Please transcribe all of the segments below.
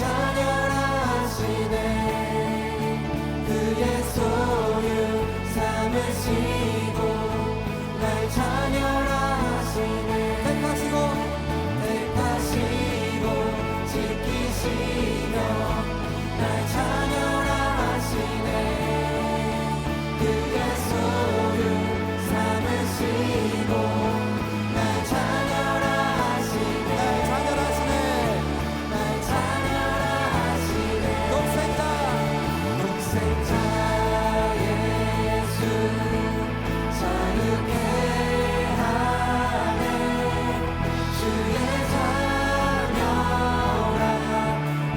자녀라 하시네. 그의 소유 삼으시고 날 자녀라 하시네. 택하시고 지키시며 날 자녀라 하시네. 그의 소유 삼으시고 날 자녀라 하시네. 날 자녀라 하시네. 날 자녀라 하시네. 독생자 예수 자유케 하네. 주의 자녀라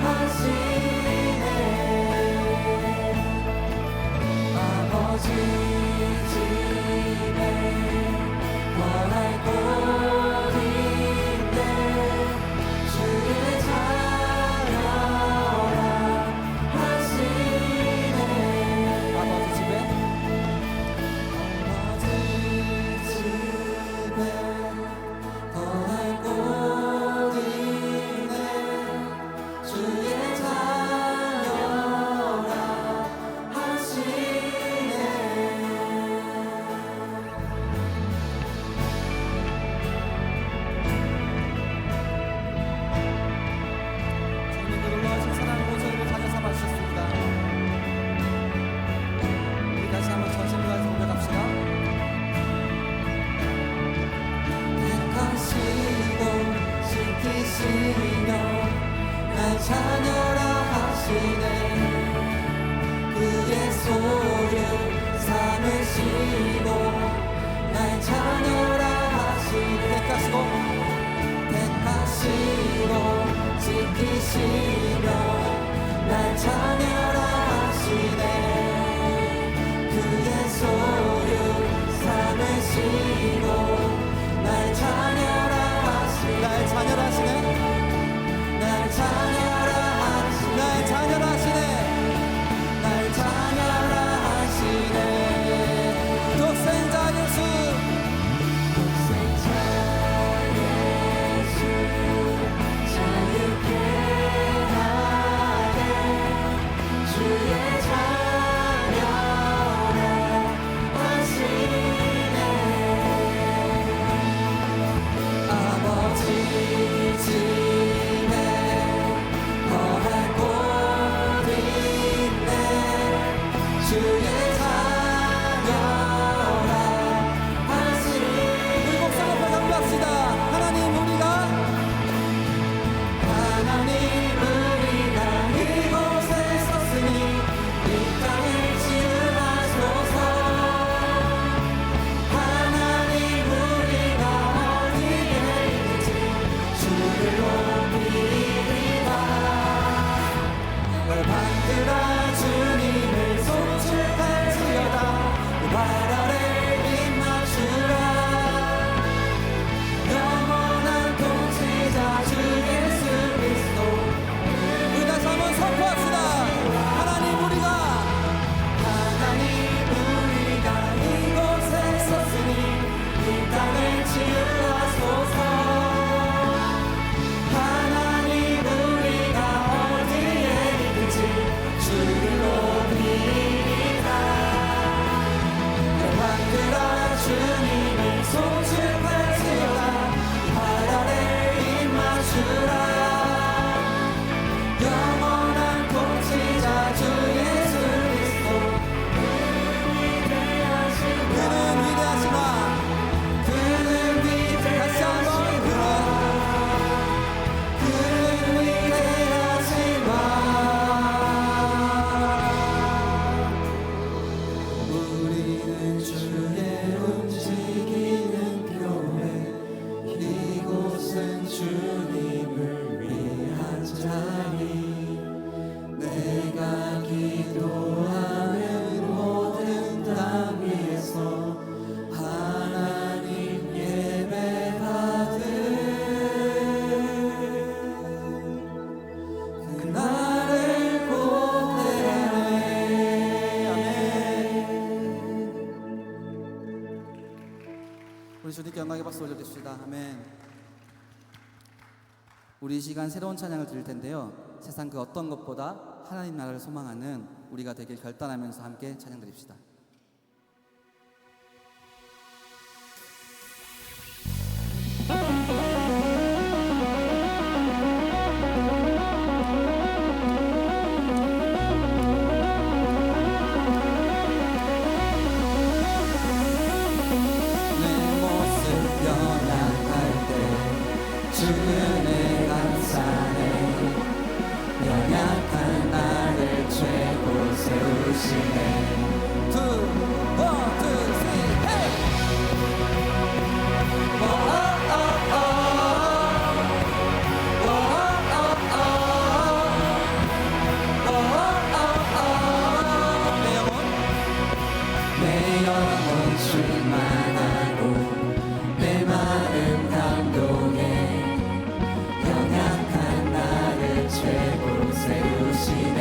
하시네. 아버지 집에 거할 곳 있네. 주의 자녀라 하시네. 아버지 집에 거할 곳 있네. 주의 자녀라 하시네. 주님의 그 놀라우신 사랑으로 저희를 자녀 삼아주셨습니다. 우리 다시 한번 전심을 다해서 고백합시다. 택하시고 지키시며 날 자녀라 하시네. 그의 소유 삼으시고 날 자녀라 하시네. 택하시고 지키시며 날 자녀라 하시네. 그의 소유 삼으시고 날 자녀라 하시네. 날 자녀라 하시네. 날 자녀라 하시네. 날 자녀라 하시네. 날 자녀라 하시네. 독생자 예수 자유케 하네. 주의 자녀라 하시네. 아버지 집에 거할 곳 있네. 주의 자녀라 하시네. 우리 목사님 한번 합시다. 하나님 우리가 이곳에 섰으니 이 땅을 치유하소서. 하나님 우리가 어디에 있는지 주를 높이리라. 받들어 주님을 송축할지어다. 발 아래 입 맞추라. 영원한 통치자 주 예수 그리스도. 우리 다시 한번 선포합시다. 하나님 우리가 이곳에 섰으니 이 땅을 치유하소서. 하나님 우리가 어디에 있든지 주를 높이리라. 받들어 주님을 송축할지어다. 발 아래 입 맞추라. 영원한 통치자 주 예수 그리스도. 그는 위대하시나. 그는 위대하시나. 그는 위대하시나. 우리는 주의 움직이는 교회. 이곳은 주님을 위한 자리. 내가 기도하는 모든 땅 위에서 하나님 예배받을 그날을 고대하네. 아멘. 우리 주님께 영광의 박수 올려드립시다. 아멘. 우리 이 시간 새로운 찬양을 드릴 텐데요. 세상 그 어떤 것보다 하나님 나라를 소망하는 우리가 되길 결단하면서 함께 찬양 드립시다. 주님의 감사해 연약한 나를 최고 세우시네 내 영혼 충만하고 내 마음 감동해 연약한 나를 최고 세우시네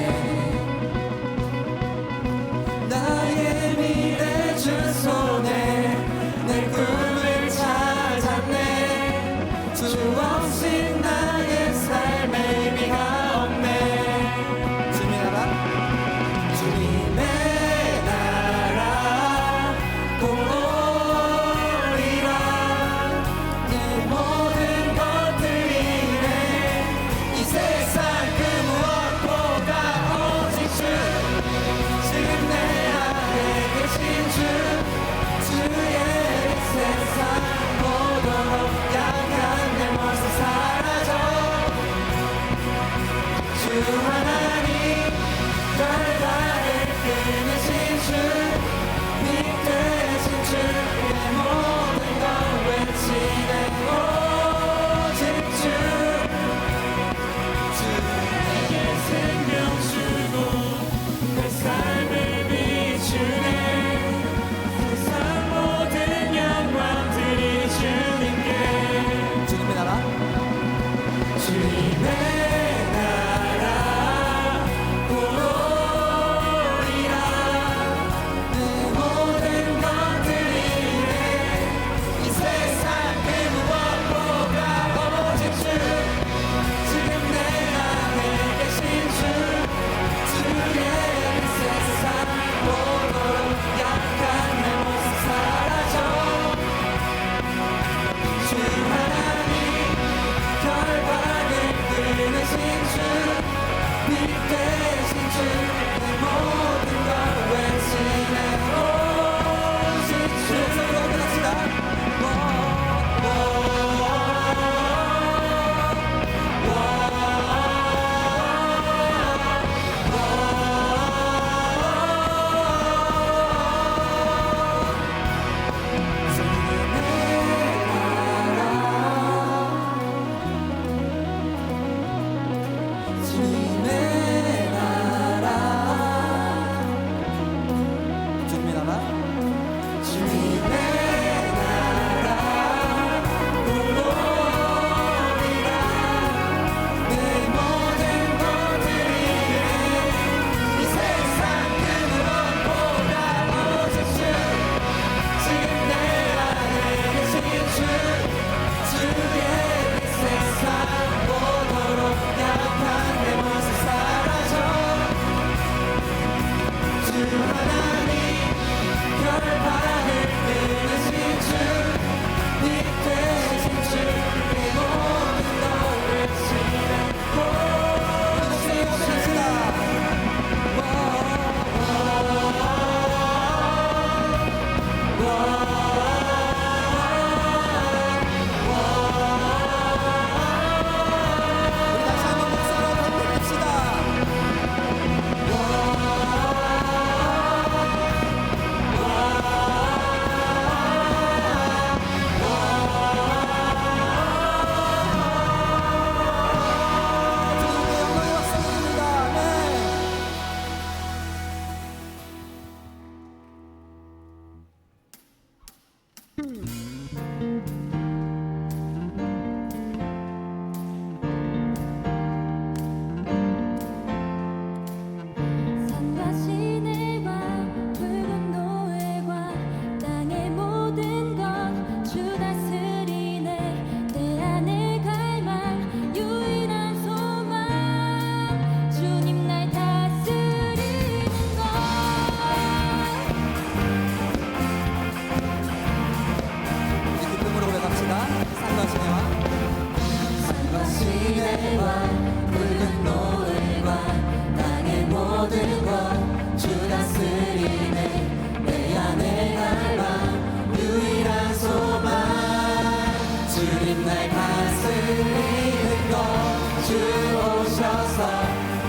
주 오셔서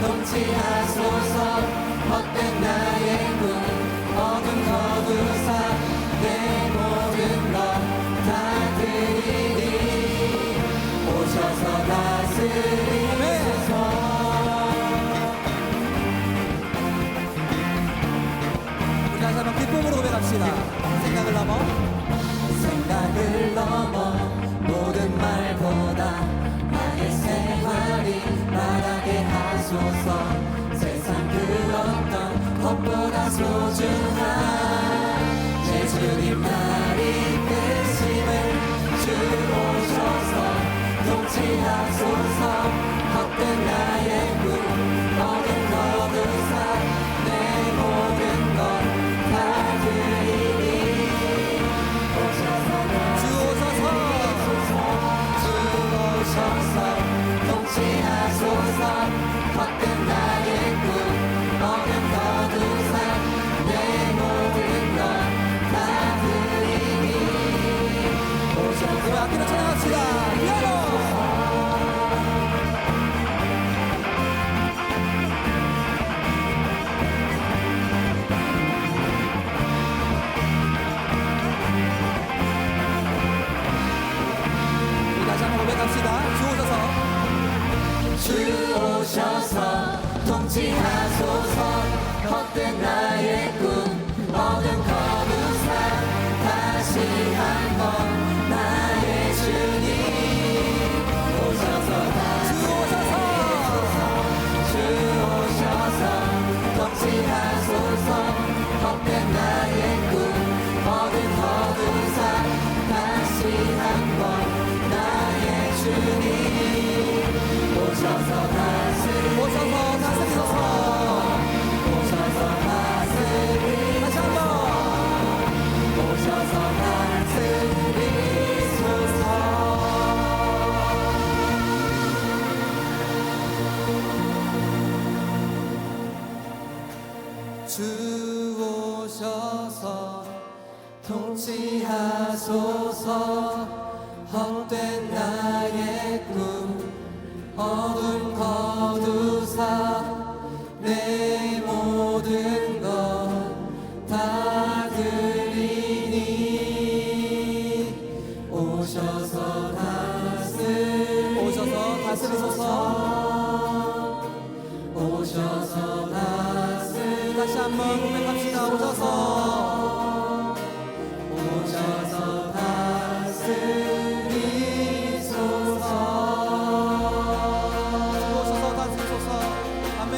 통치하소서 헛된 나의 꿈 어둠 거두사 내 모든 것 다 드리니 오셔서 다스리소서 우리 다시 한번 기쁨으로 고백합시다. 생각을 넘어 모든 말보다 나의 생활이 바라게 하소서 세상 그 어떤 것보다 소중한 제 주님 날이 되심을 주 오셔서 통치하소서 헛된 나의 꿈 어둠 거두사 내 모든 것 다 드리니 오셔서 통치하소서 헛된 나의 꿈 어둠 거두사 내 모든 것 다 드리니 우리 악기로 찬양합시다. 피아노. 다시 한번 고백합시다. 주 오셔서 통치하소서 헛된 나의 꿈 어둠 거두사 다시 한번 나의 주님 오셔서 다스리소서 주 오셔서 통치하소서 헛된 나의 꿈 어둠 거두사 다시 한번 나의 주님 오셔서 다스리소서 오셔서 다스리소서 다시 한번 오셔서 다스리소서 주 오셔서 통치하소서 헛된 나의 꿈 어둠 거두사 내 모든 것 다 드리니 오셔서 다스리소서 오셔서 다시 한번 고백합시다. 오셔서 다스리소서 아멘.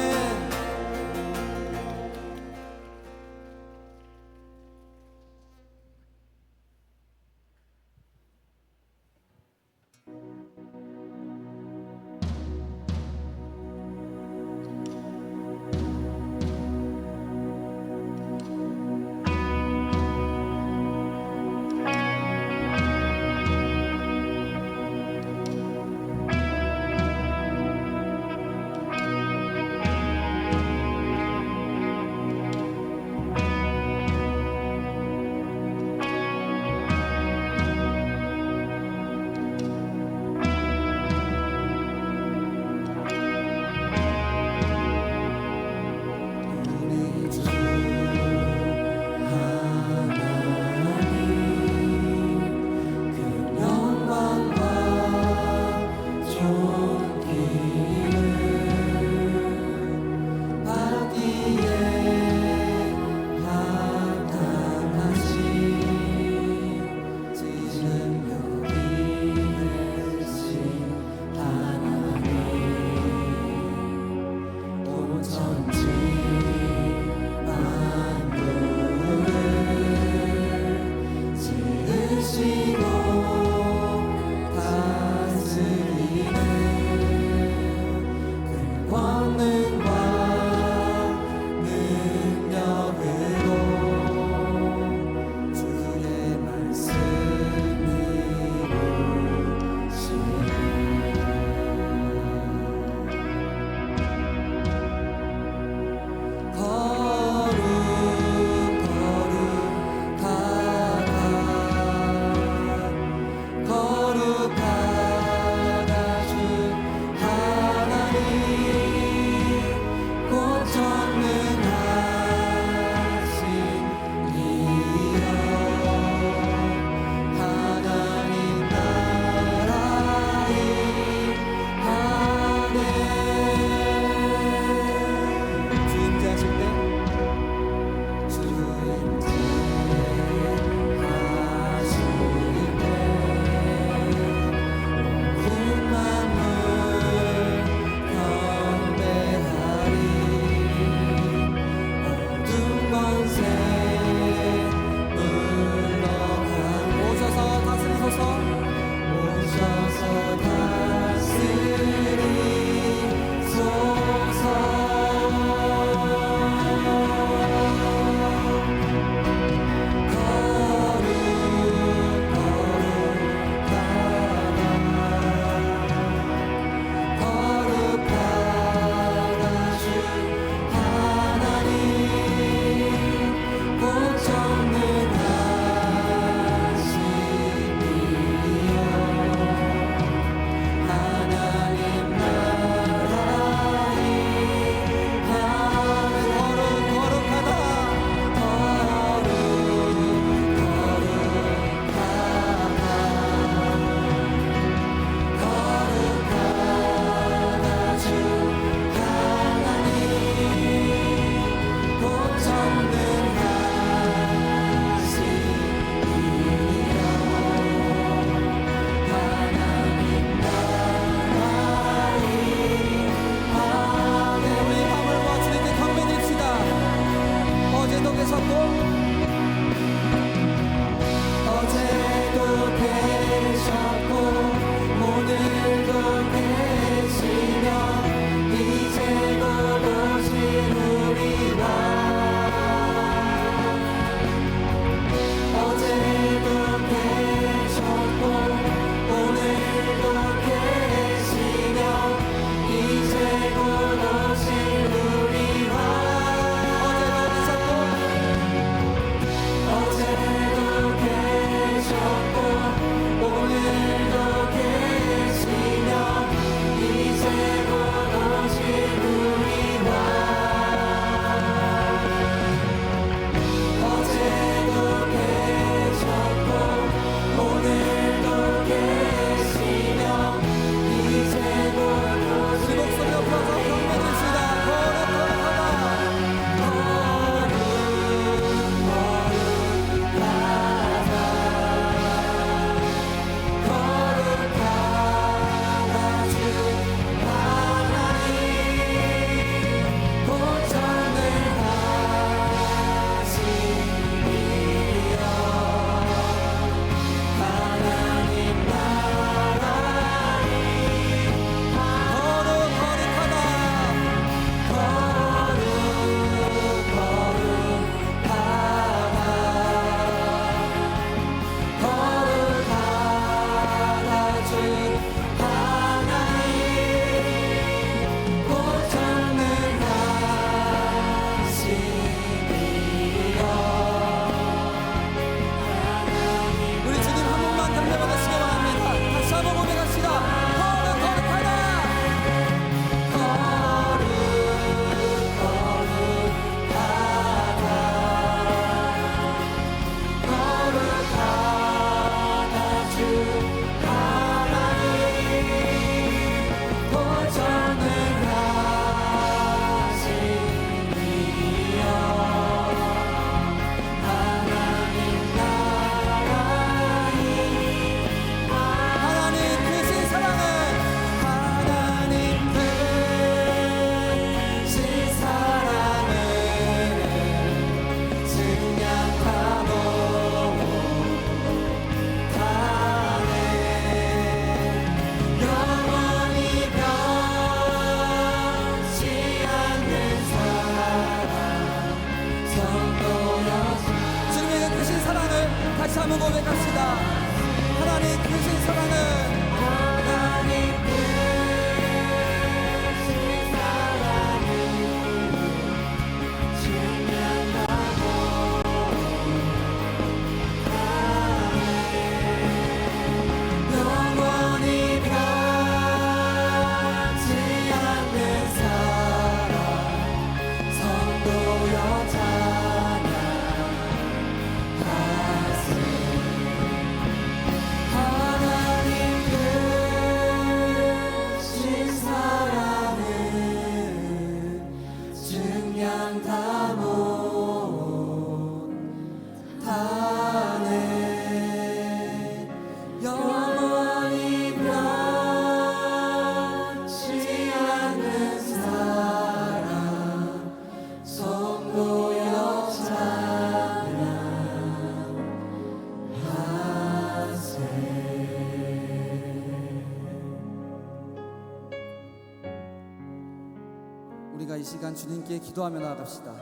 우리가 이 시간 주님께 기도하며 나아갑시다.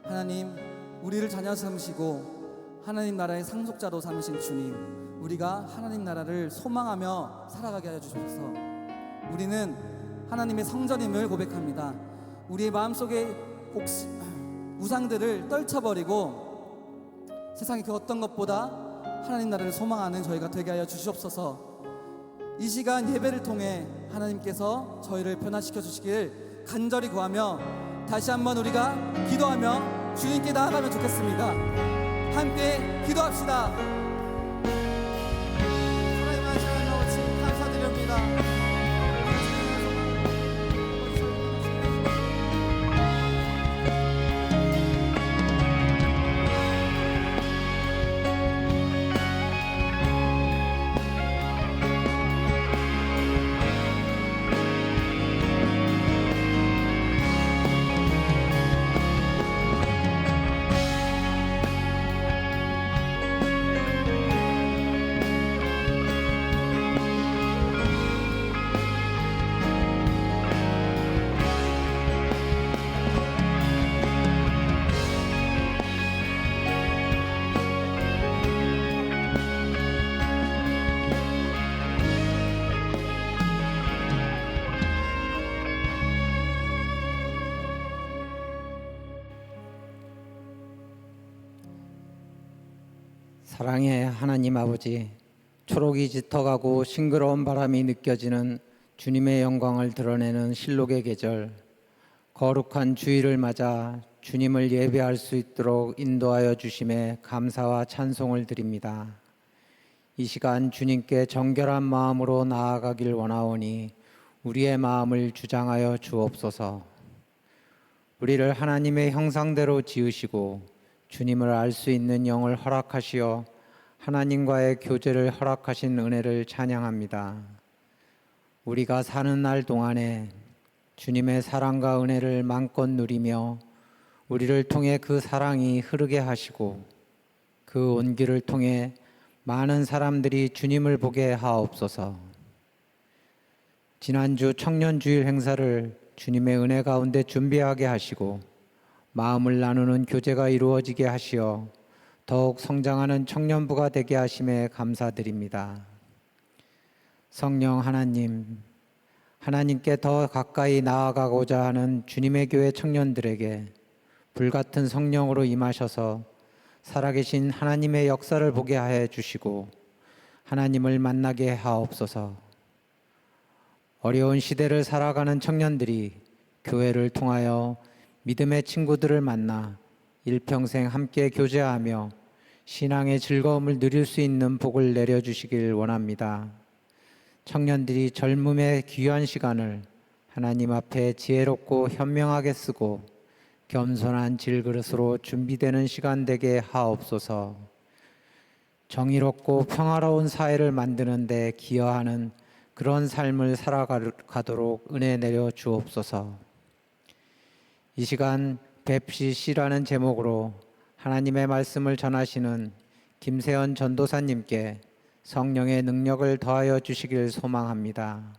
하나님, 우리를 자녀 삼으시고 하나님 나라의 상속자로 삼으신 주님, 우리가 하나님 나라를 소망하며 살아가게 하여 주셔서 우리는 하나님의 성전임을 고백합니다. 우리의 마음속에 우상들을 떨쳐버리고 세상의 그 어떤 것보다 하나님 나라를 소망하는 저희가 되게 하여 주시옵소서. 이 시간 예배를 통해 하나님께서 저희를 변화시켜 주시길 간절히 구하며 다시 한번 우리가 기도하며 주님께 나아가면 좋겠습니다. 함께 기도합시다. 하나님 하시는 지금 감사드립니다. 사랑의 하나님 아버지, 초록이 짙어가고 싱그러운 바람이 느껴지는 주님의 영광을 드러내는 실록의 계절, 거룩한 주일을 맞아 주님을 예배할 수 있도록 인도하여 주심에 감사와 찬송을 드립니다. 이 시간 주님께 정결한 마음으로 나아가길 원하오니 우리의 마음을 주장하여 주옵소서. 우리를 하나님의 형상대로 지으시고 주님을 알 수 있는 영을 허락하시어 하나님과의 교제를 허락하신 은혜를 찬양합니다. 우리가 사는 날 동안에 주님의 사랑과 은혜를 마음껏 누리며 우리를 통해 그 사랑이 흐르게 하시고 그 온기를 통해 많은 사람들이 주님을 보게 하옵소서. 지난주 청년주일 행사를 주님의 은혜 가운데 준비하게 하시고 마음을 나누는 교제가 이루어지게 하시어 더욱 성장하는 청년부가 되게 하심에 감사드립니다. 성령 하나님, 하나님께 더 가까이 나아가고자 하는 주님의 교회 청년들에게 불같은 성령으로 임하셔서 살아계신 하나님의 역사를 보게 해 주시고 하나님을 만나게 하옵소서. 어려운 시대를 살아가는 청년들이 교회를 통하여 믿음의 친구들을 만나 일평생 함께 교제하며 신앙의 즐거움을 누릴 수 있는 복을 내려주시길 원합니다. 청년들이 젊음의 귀한 시간을 하나님 앞에 지혜롭고 현명하게 쓰고 겸손한 질그릇으로 준비되는 시간 되게 하옵소서. 정의롭고 평화로운 사회를 만드는 데 기여하는 그런 삶을 살아가도록 은혜 내려 주옵소서. 이 시간 뵙시시라는 제목으로 하나님의 말씀을 전하시는 김세연 전도사님께 성령의 능력을 더하여 주시길 소망합니다.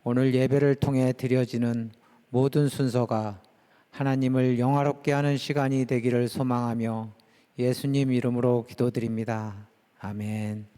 오늘 예배를 통해 드려지는 모든 순서가 하나님을 영화롭게 하는 시간이 되기를 소망하며 예수님 이름으로 기도드립니다. 아멘.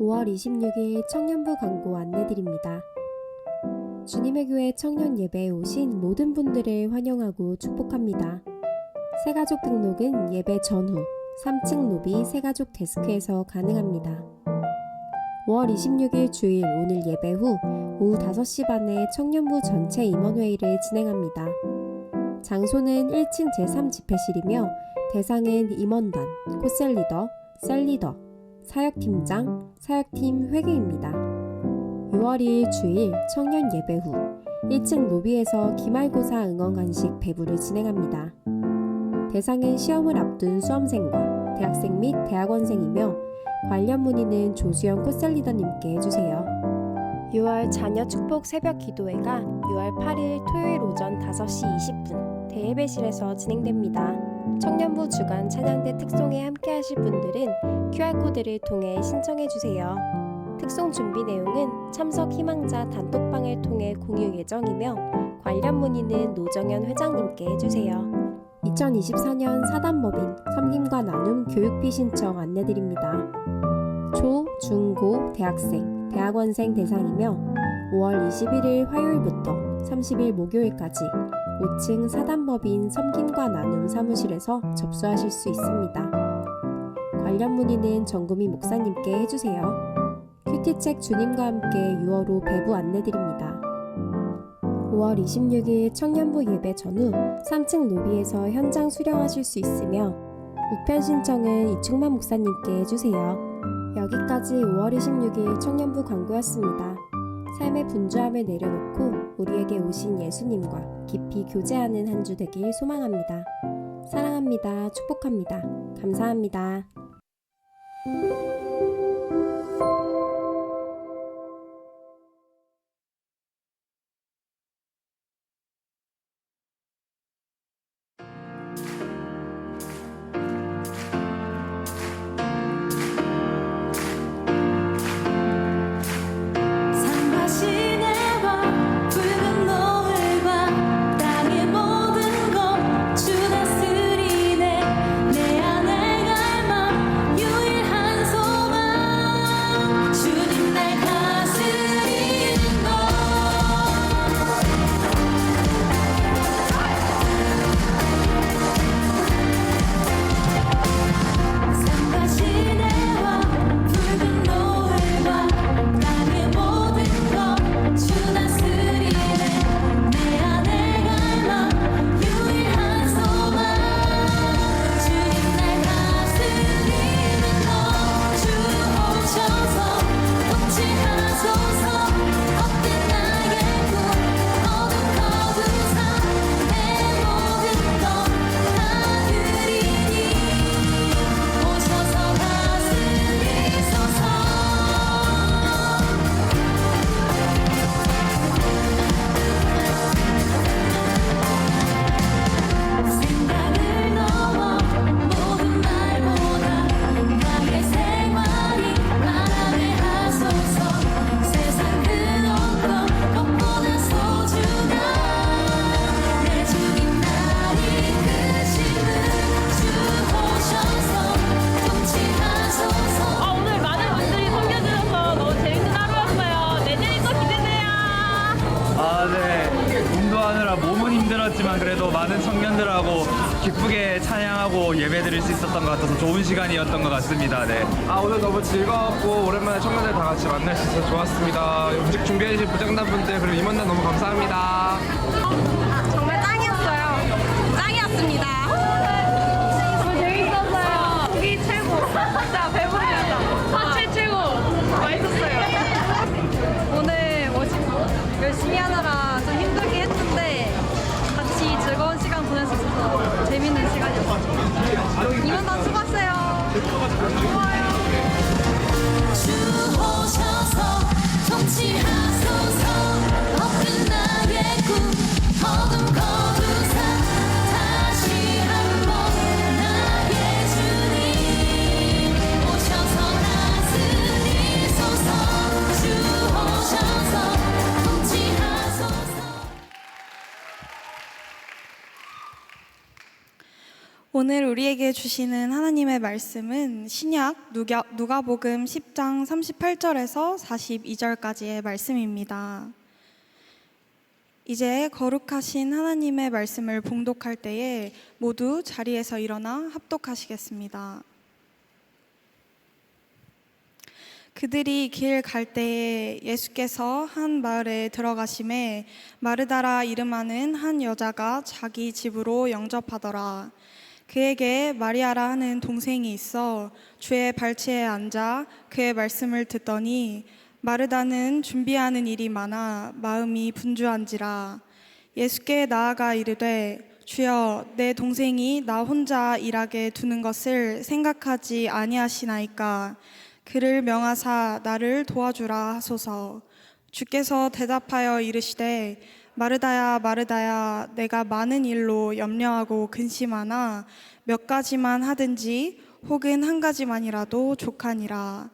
5월 26일 청년부 광고 안내드립니다. 주님의 교회 청년 예배에 오신 모든 분들을 환영하고 축복합니다. 새가족 등록은 예배 전후 3층 로비 새가족 데스크에서 가능합니다. 5월 26일 주일 오늘 예배 후 오후 5시 반에 청년부 전체 임원회의를 진행합니다. 장소는 1층 제3집회실이며 대상은 임원단, 코셀리더, 셀리더, 사역팀장, 사역팀 회계입니다. 6월 2일 주일 청년 예배 후 1층 로비에서 기말고사 응원 간식 배부를 진행합니다. 대상은 시험을 앞둔 수험생과 대학생 및 대학원생이며 관련 문의는 조수영 코셀리더님께 해주세요. 6월 자녀 축복 새벽 기도회가 6월 8일 토요일 오전 5시 20분 대예배실에서 진행됩니다. 청년부 주간 찬양대 특송에 함께 하실 분들은 QR코드를 통해 신청해 주세요. 특송 준비 내용은 참석 희망자 단톡방을 통해 공유 예정이며 관련 문의는 노정현 회장님께 해주세요. 2024년 사단법인 섬김과 나눔 교육비 신청 안내드립니다. 초, 중, 고, 대학생, 대학원생 대상이며 5월 21일 화요일부터 30일 목요일까지 5층 사단법인 섬김과 나눔 사무실에서 접수하실 수 있습니다. 관련 문의는 정구미 목사님께 해주세요. 큐티책 주님과 함께 6월호 배부 안내드립니다. 5월 26일 청년부 예배 전후 3층 로비에서 현장 수령하실 수 있으며 우편 신청은 이충만 목사님께 해주세요. 여기까지 5월 26일 청년부 광고였습니다. 삶의 분주함을 내려놓고 우리에게 오신 예수님과 깊이 교제하는 한 주 되길 소망합니다. 사랑합니다. 축복합니다. 감사합니다. 산과 시내와 붉은 노을과 땅의 모든 것 주 다스리네. 내 안에 갈망 유일한 소망 주님 날 다스리는 것. 산과 시내와 붉은 노을과 땅의 모든 것 주 다스리네. 내 안에 갈망 유일한 소망 주님 날 다스리는 것. 주 오셔서 통치하소서. 헛된 나의 꿈 어둠 거두사 내 모든 것 다 드리니 오셔서 다스리소서. 생각을 넘어 모든 말보다 나의 생활이 바람에 하소서. 세상 그 어떤 것보다 소중한 내 주님 날 이끄시는 주 오셔서 통치하소서. 오늘 많은 분들이 섬겨주셔서 너무 재밌는 하루였어요. 내년이 또 기대돼요. 네. 운동하느라 몸은 힘들었지만 그래도 많은 청년들하고 기쁘게 찬양하고 예배드릴 수 있었던 것 같아서 좋은 시간이었던 것 같습니다. 네. 오늘 너무 즐거웠고 오랜만에 청년들 다 같이 만날 수 있어서 좋았습니다. 음식 준비해주신 부장단분들 그리고 임원단 너무 감사합니다. 정말 짱이었어요. 짱이었습니다. 너무 재밌었어요. 고기 최고. 진짜 배부르겠다. 사실 최고. 맛있었어요. 오늘 열심히 하느라 좀 힘들게 했는데 같이 즐거운 시간 보낼 수 있어서 재밌는 시간이었어요. 임원단 수고하세요. 고마워요. 주 오셔서 통치하소서. 헛된 나의 꿈 어둠 거두사 다시 한번 나의 주님 오셔서 다스리소서. 주 오셔서 통치하소서. 오늘 우리에게 주시는 하나님의 말씀은 신약 누가복음 10장 38절에서 42절까지의 말씀입니다. 이제 거룩하신 하나님의 말씀을 봉독할 때에 모두 자리에서 일어나 합독하시겠습니다. 그들이 길 갈 때에 예수께서 한 마을에 들어가심에 마르다라 이름하는 한 여자가 자기 집으로 영접하더라. 그에게 마리아라 하는 동생이 있어 주의 발치에 앉아 그의 말씀을 듣더니 마르다는 준비하는 일이 많아 마음이 분주한지라. 예수께 나아가 이르되 주여, 내 동생이 나 혼자 일하게 두는 것을 생각하지 아니하시나이까. 그를 명하사 나를 도와주라 하소서. 주께서 대답하여 이르시되 마르다야 마르다야, 내가 많은 일로 염려하고 근심하나 몇 가지만 하든지 혹은 한 가지만이라도 족하니라.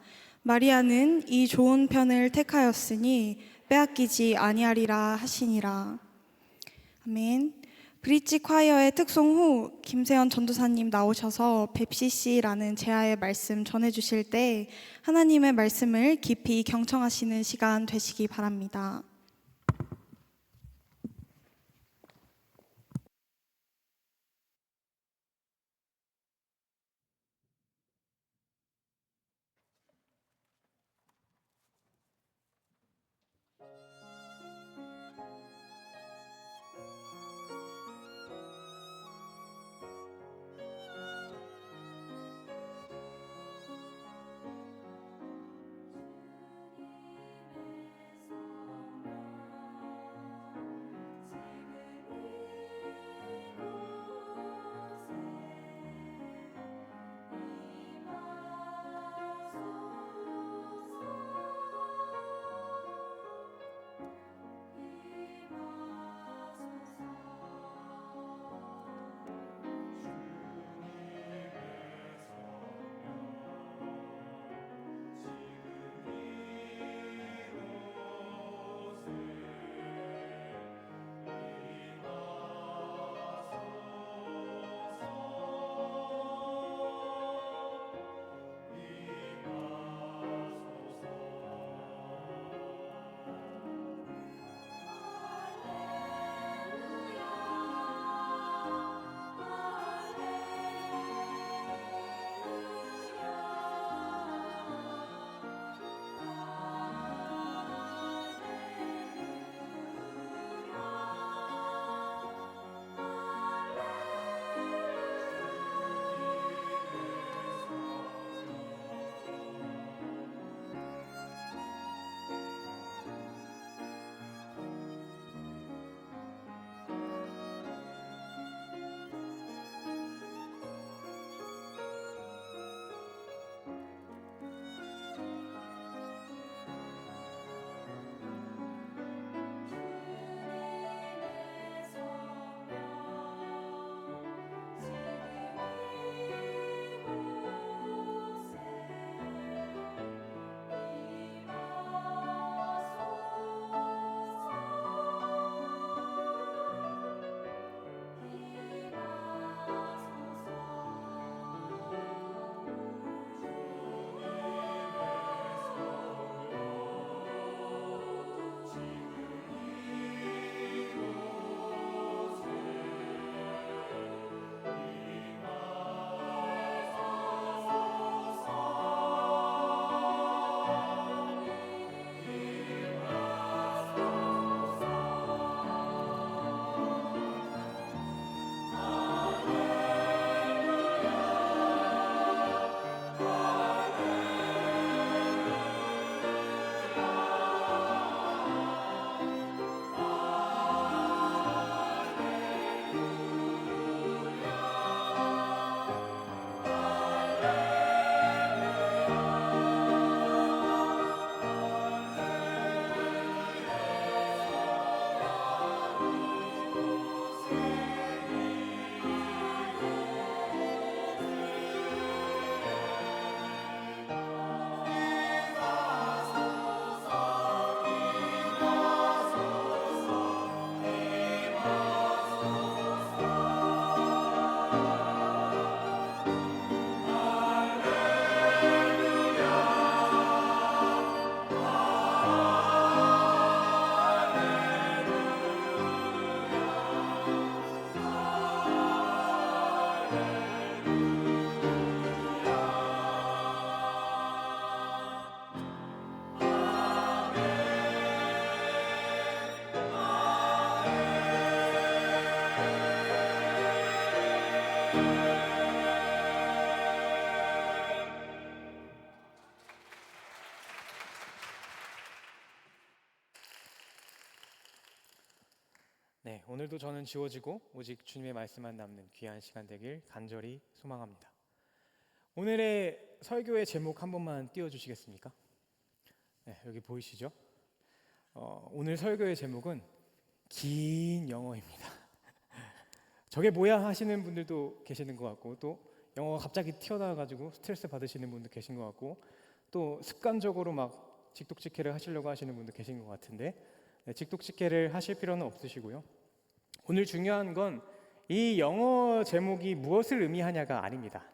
마리아는 이 좋은 편을 택하였으니 빼앗기지 아니하리라 하시니라. 아멘. 브릿지 콰이어의 특송 후 김세연 전도사님 나오셔서 뱁시시라는 제아의 말씀 전해주실 때 하나님의 말씀을 깊이 경청하시는 시간 되시기 바랍니다. 네, 오늘도 저는 지워지고 오직 주님의 말씀만 남는 귀한 시간 되길 간절히 소망합니다. 오늘의 설교의 제목 한 번만 띄워주시겠습니까? 네, 여기 보이시죠? 오늘 설교의 제목은 긴 영어입니다. 저게 뭐야 하시는 분들도 계시는 것 같고, 또 영어가 갑자기 튀어나와가지고 스트레스 받으시는 분도 계신 것 같고, 또 습관적으로 막 직독직해를 하시려고 하시는 분도 계신 것 같은데, 네, 직독직해를 하실 필요는 없으시고요. 오늘 중요한 건 이 영어 제목이 무엇을 의미하냐가 아닙니다.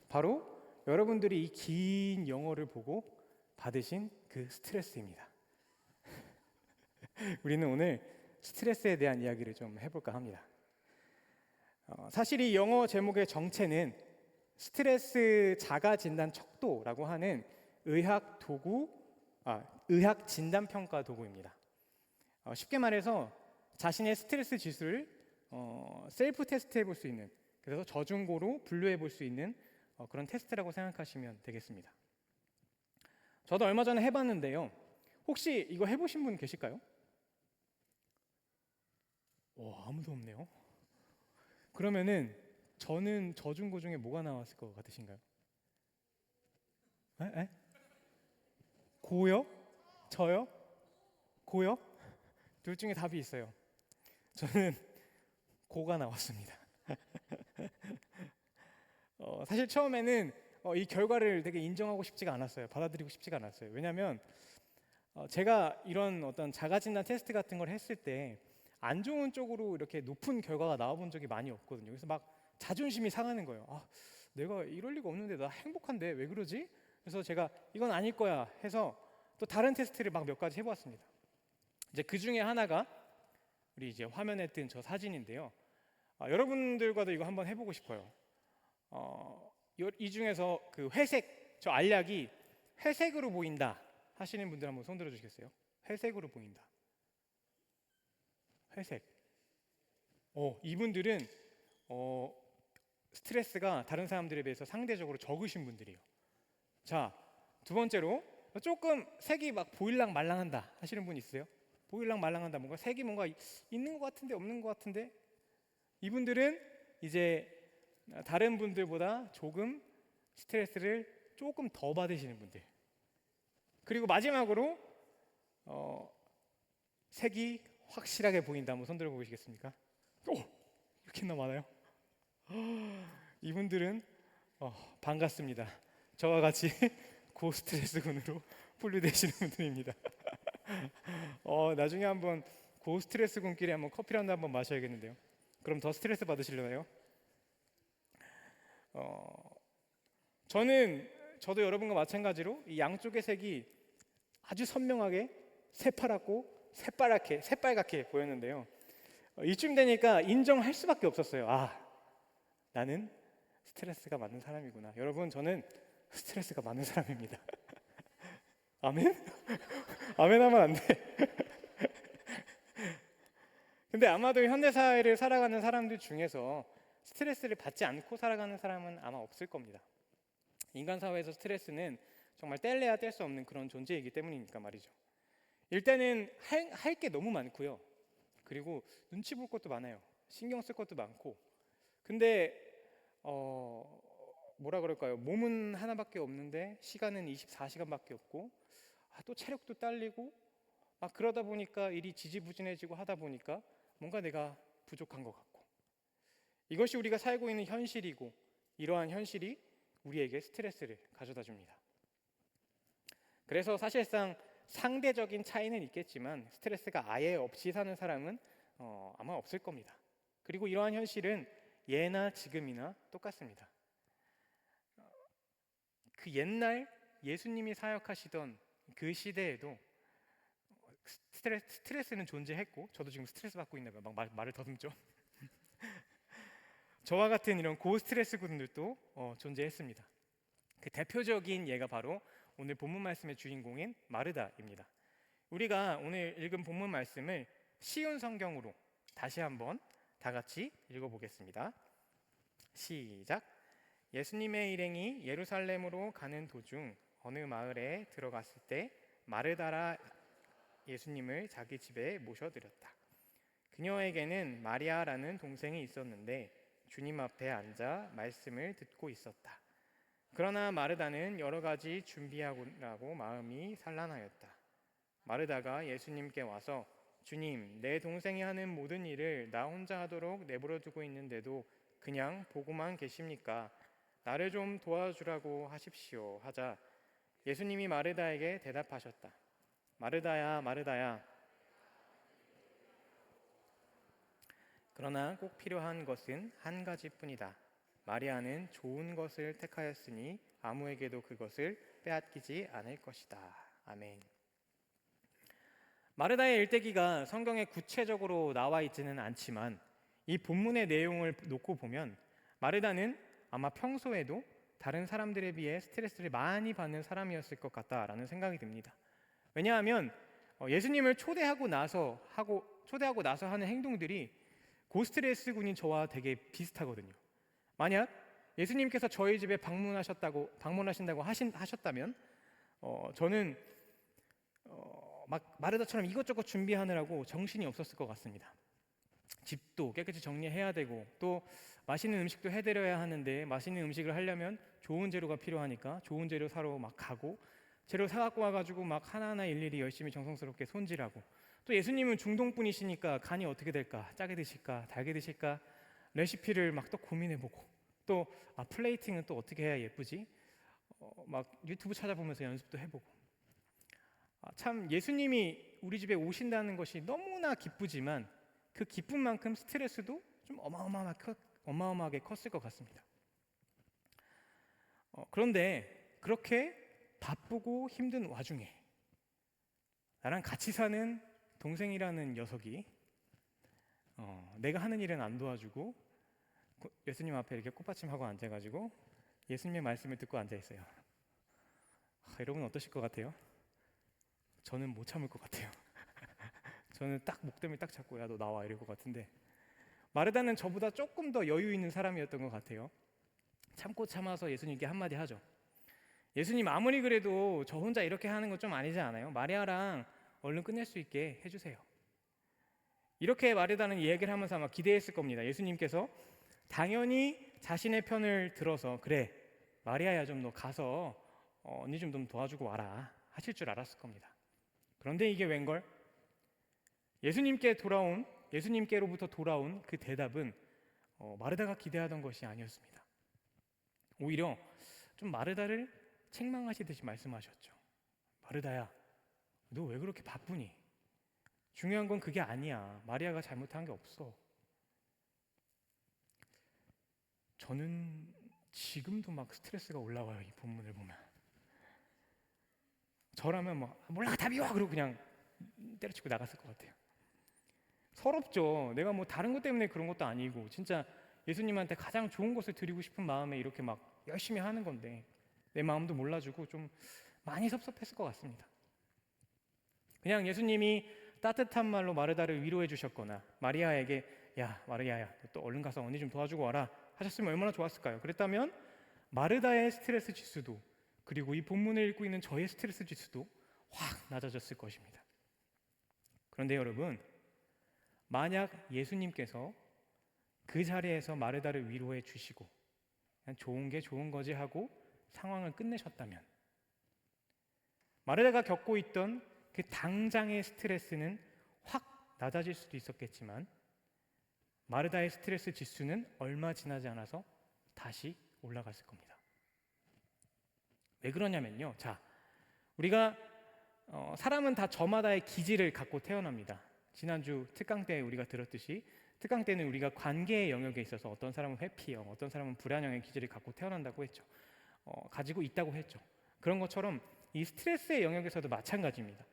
바로 여러분들이 이 긴 영어를 보고 받으신 그 스트레스입니다. 우리는 오늘 스트레스에 대한 이야기를 좀 해볼까 합니다. 사실 이 영어 제목의 정체는 스트레스 자가 진단 척도라고 하는 의학 진단 평가 도구입니다. 쉽게 말해서 자신의 스트레스 지수를 셀프 테스트 해볼 수 있는, 그래서 저중고로 분류해 볼 수 있는 그런 테스트라고 생각하시면 되겠습니다. 저도 얼마 전에 해봤는데요. 혹시 이거 해보신 분 계실까요? 아무도 없네요. 그러면은 저는 저중고 중에 뭐가 나왔을 것 같으신가요? 에? 고요? 저요? 고요? 둘 중에 답이 있어요. 저는 고가 나왔습니다. 사실 처음에는 이 결과를 되게 인정하고 싶지가 않았어요. 받아들이고 싶지가 않았어요. 왜냐하면 제가 이런 어떤 자가진단 테스트 같은 걸 했을 때 안 좋은 쪽으로 이렇게 높은 결과가 나와본 적이 많이 없거든요. 그래서 막 자존심이 상하는 거예요. 내가 이럴 리가 없는데 나 행복한데 왜 그러지? 그래서 제가 이건 아닐 거야 해서 또 다른 테스트를 막 몇 가지 해보았습니다. 이제 그 중에 하나가 우리 이제 화면에 뜬 저 사진인데요. 여러분들과도 이거 한번 해보고 싶어요. 이 중에서 그 회색, 저 알약이 회색으로 보인다 하시는 분들 한번 손 들어주시겠어요? 회색으로 보인다. 회색. 이분들은 스트레스가 다른 사람들에 비해서 상대적으로 적으신 분들이에요. 자, 두 번째로 조금 색이 막 보일랑 말랑한다 하시는 분 있어요? 보일랑 말랑한다, 뭔가 색이 뭔가 있는 것 같은데 없는 것 같은데, 이분들은 이제 다른 분들보다 조금 스트레스를 조금 더 받으시는 분들. 그리고 마지막으로 색이 확실하게 보인다. 한번 손 들어 보시겠습니까? 이렇게나 많아요? 이분들은 반갑습니다. 저와 같이 고스트레스군으로 분류되시는 분들입니다. 나중에 한번 고스트레스군끼리 한번 커피라도 한번 마셔야겠는데요. 그럼 더 스트레스 받으시려나요? 저도 여러분과 마찬가지로 이 양쪽의 색이 아주 선명하게 새파랗고 새빨갛게 보였는데요. 이쯤 되니까 인정할 수밖에 없었어요. 나는 스트레스가 많은 사람이구나. 여러분, 저는 스트레스가 많은 사람입니다. 아멘? 아멘 하면 안 돼. 근데 아마도 현대사회를 살아가는 사람들 중에서 스트레스를 받지 않고 살아가는 사람은 아마 없을 겁니다. 인간 사회에서 스트레스는 정말 뗄래야 뗄 수 없는 그런 존재이기 때문이니까 말이죠. 일단은 할 게 너무 많고요. 그리고 눈치 볼 것도 많아요. 신경 쓸 것도 많고. 근데 뭐라 그럴까요? 몸은 하나밖에 없는데 시간은 24시간밖에 없고, 또 체력도 딸리고, 그러다 보니까 일이 지지부진해지고 하다 보니까 뭔가 내가 부족한 것 같고, 이것이 우리가 살고 있는 현실이고, 이러한 현실이 우리에게 스트레스를 가져다 줍니다. 그래서 사실상 상대적인 차이는 있겠지만 스트레스가 아예 없이 사는 사람은 아마 없을 겁니다. 그리고 이러한 현실은 예나 지금이나 똑같습니다. 그 옛날 예수님이 사역하시던 그 시대에도 스트레스는 존재했고, 저도 지금 스트레스 받고 있나 봐요. 막 말을 더듬죠. 저와 같은 이런 고스트레스 분들도 존재했습니다. 그 대표적인 예가 바로 오늘 본문 말씀의 주인공인 마르다입니다. 우리가 오늘 읽은 본문 말씀을 쉬운 성경으로 다시 한번 다 같이 읽어보겠습니다. 시작. 예수님의 일행이 예루살렘으로 가는 도중 어느 마을에 들어갔을 때 마르다라 예수님을 자기 집에 모셔드렸다. 그녀에게는 마리아라는 동생이 있었는데 주님 앞에 앉아 말씀을 듣고 있었다. 그러나 마르다는 여러 가지 준비하고 마음이 산란하였다. 마르다가 예수님께 와서 주님, 내 동생이 하는 모든 일을 나 혼자 하도록 내버려 두고 있는데도 그냥 보고만 계십니까? 나를 좀 도와주라고 하십시오 하자 예수님이 마르다에게 대답하셨다. 마르다야, 마르다야. 그러나 꼭 필요한 것은 한 가지뿐이다. 마리아는 좋은 것을 택하였으니 아무에게도 그것을 빼앗기지 않을 것이다. 아멘. 마르다의 일대기가 성경에 구체적으로 나와 있지는 않지만 이 본문의 내용을 놓고 보면 마르다는 아마 평소에도 다른 사람들에 비해 스트레스를 많이 받는 사람이었을 것 같다라는 생각이 듭니다. 왜냐하면 예수님을 초대하고 나서 하는 행동들이 고스트레스군인 저와 되게 비슷하거든요. 만약 예수님께서 저희 집에 방문하신다고 하셨다면 저는 막 마르다처럼 이것저것 준비하느라고 정신이 없었을 것 같습니다. 집도 깨끗이 정리해야 되고 또 맛있는 음식도 해드려야 하는데 맛있는 음식을 하려면 좋은 재료가 필요하니까 좋은 재료 사러 막 가고 재료 사갖고 와가지고 막 하나하나 일일이 열심히 정성스럽게 손질하고 또 예수님은 중동분이시니까 간이 어떻게 될까? 짜게 드실까? 달게 드실까? 레시피를 막 또 고민해보고 또 플레이팅은 또 어떻게 해야 예쁘지? 막 유튜브 찾아보면서 연습도 해보고 참 예수님이 우리 집에 오신다는 것이 너무나 기쁘지만 그 기쁨만큼 스트레스도 좀 어마어마하게 컸을 것 같습니다. 그런데 그렇게 바쁘고 힘든 와중에 나랑 같이 사는 동생이라는 녀석이 내가 하는 일은 안 도와주고 예수님 앞에 이렇게 꽃받침하고 앉아가지고 예수님의 말씀을 듣고 앉아있어요. 여러분 어떠실 것 같아요? 저는 못 참을 것 같아요. 저는 딱 목덜미 딱 잡고 야 너 나와 이럴 것 같은데 마르다는 저보다 조금 더 여유 있는 사람이었던 것 같아요. 참고 참아서 예수님께 한마디 하죠. 예수님 아무리 그래도 저 혼자 이렇게 하는 건 좀 아니지 않아요? 마리아랑 얼른 끝낼 수 있게 해주세요. 이렇게 마르다는 이야기를 하면서 아마 기대했을 겁니다. 예수님께서 당연히 자신의 편을 들어서 그래 마리아야 좀 너 가서 언니 좀 도와주고 와라 하실 줄 알았을 겁니다. 그런데 이게 웬걸? 예수님께로부터 돌아온 그 대답은 마르다가 기대하던 것이 아니었습니다. 오히려 좀 마르다를 책망하시듯이 말씀하셨죠. 마르다야, 너 왜 그렇게 바쁘니? 중요한 건 그게 아니야. 마리아가 잘못한 게 없어. 저는 지금도 막 스트레스가 올라와요. 이 본문을 보면. 저라면 몰라 답이 와 그러고 그냥 때려치고 나갔을 것 같아요. 서럽죠. 내가 뭐 다른 것 때문에 그런 것도 아니고 진짜 예수님한테 가장 좋은 것을 드리고 싶은 마음에 이렇게 막 열심히 하는 건데 내 마음도 몰라주고 좀 많이 섭섭했을 것 같습니다. 그냥 예수님이 따뜻한 말로 마르다를 위로해 주셨거나 마리아에게 야 마리아야 또 얼른 가서 언니 좀 도와주고 와라 하셨으면 얼마나 좋았을까요? 그랬다면 마르다의 스트레스 지수도 그리고 이 본문을 읽고 있는 저의 스트레스 지수도 확 낮아졌을 것입니다. 그런데 여러분 만약 예수님께서 그 자리에서 마르다를 위로해 주시고 그냥 좋은 게 좋은 거지 하고 상황을 끝내셨다면 마르다가 겪고 있던 그 당장의 스트레스는 확 낮아질 수도 있었겠지만 마르다의 스트레스 지수는 얼마 지나지 않아서 다시 올라갔을 겁니다. 왜 그러냐면요. 자, 우리가 사람은 다 저마다의 기질을 갖고 태어납니다. 지난주 특강 때 우리가 들었듯이 특강 때는 우리가 관계의 영역에 있어서 어떤 사람은 회피형, 어떤 사람은 불안형의 기질을 갖고 태어난다고 했죠. 가지고 있다고 했죠. 그런 것처럼 이 스트레스의 영역에서도 마찬가지입니다.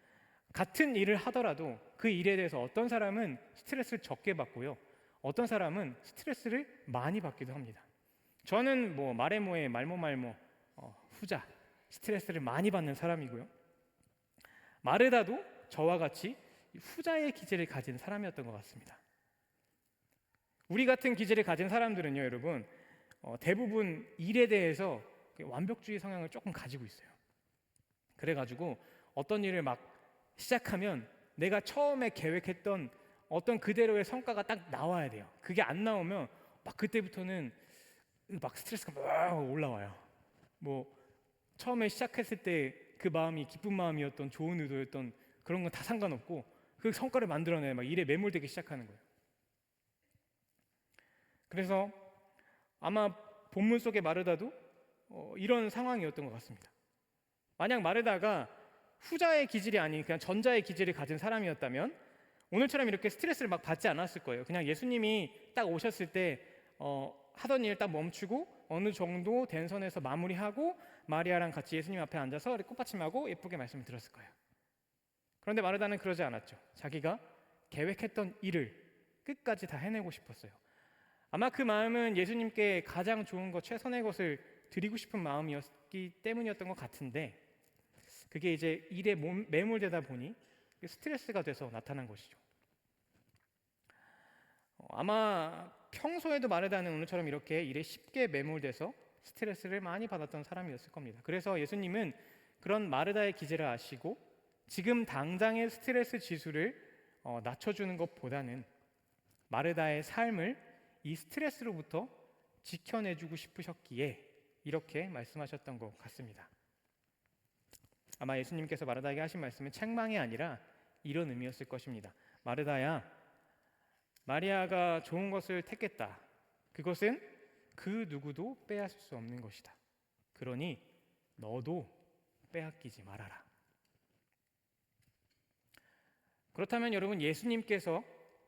같은 일을 하더라도 그 일에 대해서 어떤 사람은 스트레스를 적게 받고요. 어떤 사람은 스트레스를 많이 받기도 합니다. 저는 말해 뭐해 말모 후자 스트레스를 많이 받는 사람이고요. 마르다도 저와 같이 후자의 기질을 가진 사람이었던 것 같습니다. 우리 같은 기질을 가진 사람들은요, 여러분 대부분 일에 대해서 완벽주의 성향을 조금 가지고 있어요. 그래가지고 어떤 일을 막 시작하면 내가 처음에 계획했던 어떤 그대로의 성과가 딱 나와야 돼요. 그게 안 나오면 막 그때부터는 막 스트레스가 막 올라와요. 뭐 처음에 시작했을 때 그 마음이 기쁜 마음이었던 좋은 의도였던 그런 건 다 상관없고 그 성과를 만들어내 막 일에 매몰되기 시작하는 거예요. 그래서 아마 본문 속의 마르다도 이런 상황이었던 것 같습니다. 만약 마르다가 후자의 기질이 아닌 그냥 전자의 기질을 가진 사람이었다면 오늘처럼 이렇게 스트레스를 막 받지 않았을 거예요. 그냥 예수님이 딱 오셨을 때 하던 일 딱 멈추고 어느 정도 된 선에서 마무리하고 마리아랑 같이 예수님 앞에 앉아서 꽃받침하고 예쁘게 말씀을 들었을 거예요. 그런데 마르다는 그러지 않았죠. 자기가 계획했던 일을 끝까지 다 해내고 싶었어요. 아마 그 마음은 예수님께 가장 좋은 것, 최선의 것을 드리고 싶은 마음이었기 때문이었던 것 같은데 그게 이제 일에 매몰되다 보니 스트레스가 돼서 나타난 것이죠. 아마 평소에도 마르다는 오늘처럼 이렇게 일에 쉽게 매몰돼서 스트레스를 많이 받았던 사람이었을 겁니다. 그래서 예수님은 그런 마르다의 기질을 아시고 지금 당장의 스트레스 지수를 낮춰주는 것보다는 마르다의 삶을 이 스트레스로부터 지켜내주고 싶으셨기에 이렇게 말씀하셨던 것 같습니다. 아마 예수님께서 마르다에게 하신 말씀은 책망이 아니라 이런 의미였을 것입니다. 마르다야, 마리아가 좋은 것을 택했다. 그것은 그 누구도 빼앗을 수 없는 것이다. 그러니 너도 빼앗기지 말아라. 그렇다면 여러분, 예수님께서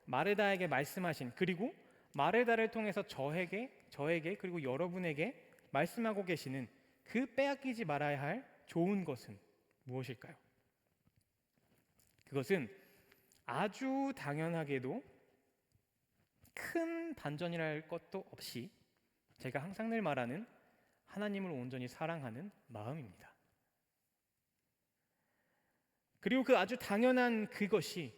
마르다에게 말씀하신, 그리고 마르다를 통해서 저에게 그리고 여러분에게 말씀하고 계시는 그 빼앗기지 말아야 할 좋은 것은 무엇일까요? 그것은 아주 당연하게도 큰 반전이랄 것도 없이 제가 항상 늘 말하는 하나님을 온전히 사랑하는 마음입니다. 그리고 그 아주 당연한 그것이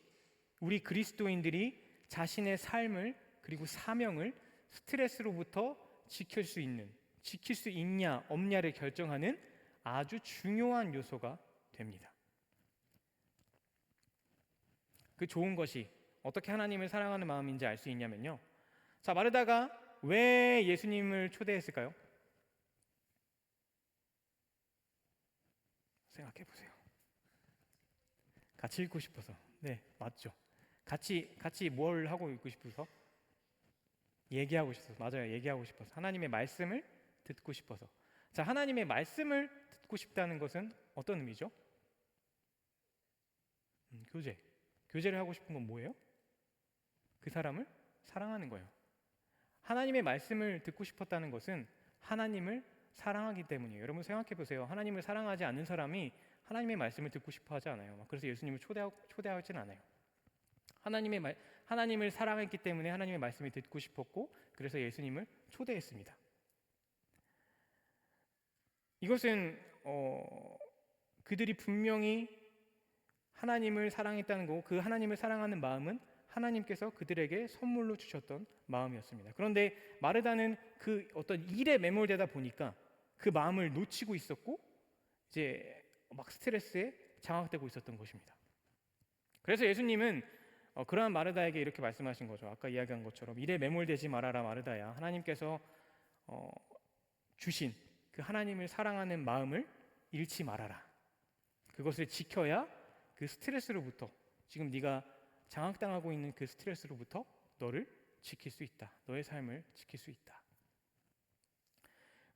우리 그리스도인들이 자신의 삶을 그리고 사명을 스트레스로부터 지킬 수 있냐 없냐를 결정하는 아주 중요한 요소가 됩니다. 그 좋은 것이 어떻게 하나님을 사랑하는 마음인지 알 수 있냐면요. 자, 마르다가 왜 예수님을 초대했을까요? 생각해 보세요. 같이 읽고 싶어서. 네, 맞죠. 같이 뭘 하고 읽고 싶어서? 얘기하고 싶어서. 맞아요. 얘기하고 싶어서. 하나님의 말씀을 듣고 싶어서. 자, 하나님의 말씀을 듣고 싶다는 것은 어떤 의미죠? 교제를 하고 싶은 건 뭐예요? 그 사람을 사랑하는 거예요. 하나님의 말씀을 듣고 싶었다는 것은 하나님을 사랑하기 때문이에요. 여러분 생각해 보세요. 하나님을 사랑하지 않는 사람이 하나님의 말씀을 듣고 싶어 하지 않아요. 그래서 예수님을 초대하지는 않아요. 하나님을 사랑했기 때문에 하나님의 말씀을 듣고 싶었고 그래서 예수님을 초대했습니다. 이것은 그들이 분명히 하나님을 사랑했다는 거고 그 하나님을 사랑하는 마음은 하나님께서 그들에게 선물로 주셨던 마음이었습니다. 그런데 마르다는 그 어떤 일에 매몰되다 보니까 그 마음을 놓치고 있었고 이제 막 스트레스에 장악되고 있었던 것입니다. 그래서 예수님은 그러한 마르다에게 이렇게 말씀하신 거죠. 아까 이야기한 것처럼 일에 매몰되지 말아라 마르다야. 하나님께서 주신 그 하나님을 사랑하는 마음을 잃지 말아라. 그것을 지켜야 그 스트레스로부터 지금 네가 장악당하고 있는 그 스트레스로부터 너를 지킬 수 있다. 너의 삶을 지킬 수 있다.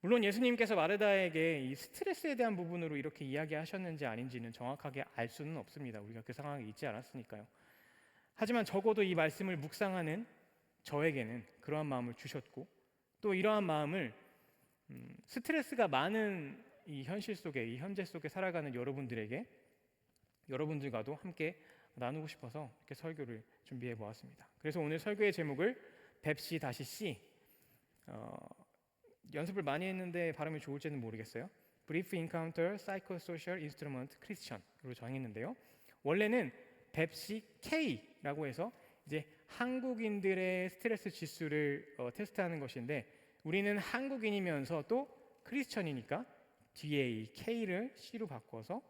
물론 예수님께서 마르다에게 이 스트레스에 대한 부분으로 이렇게 이야기하셨는지 아닌지는 정확하게 알 수는 없습니다. 우리가 그 상황에 있지 않았으니까요. 하지만 적어도 이 말씀을 묵상하는 저에게는 그러한 마음을 주셨고 또 이러한 마음을 스트레스가 많은 이 현실 속에 이 현재 속에 살아가는 여러분들과도 함께 나누고 싶어서 이렇게 설교를 준비해 보았습니다. 그래서 오늘 설교의 제목을 뱁시-C 연습을 많이 했는데 발음이 좋을지는 모르겠어요. Brief Encounter Psychosocial Instrument Christian으로 정했는데요. 원래는 뱁시-K라고 해서 이제 한국인들의 스트레스 지수를 테스트하는 것인데 우리는 한국인이면서 또 크리스천이니까 뒤에 이 K를 C로 바꿔서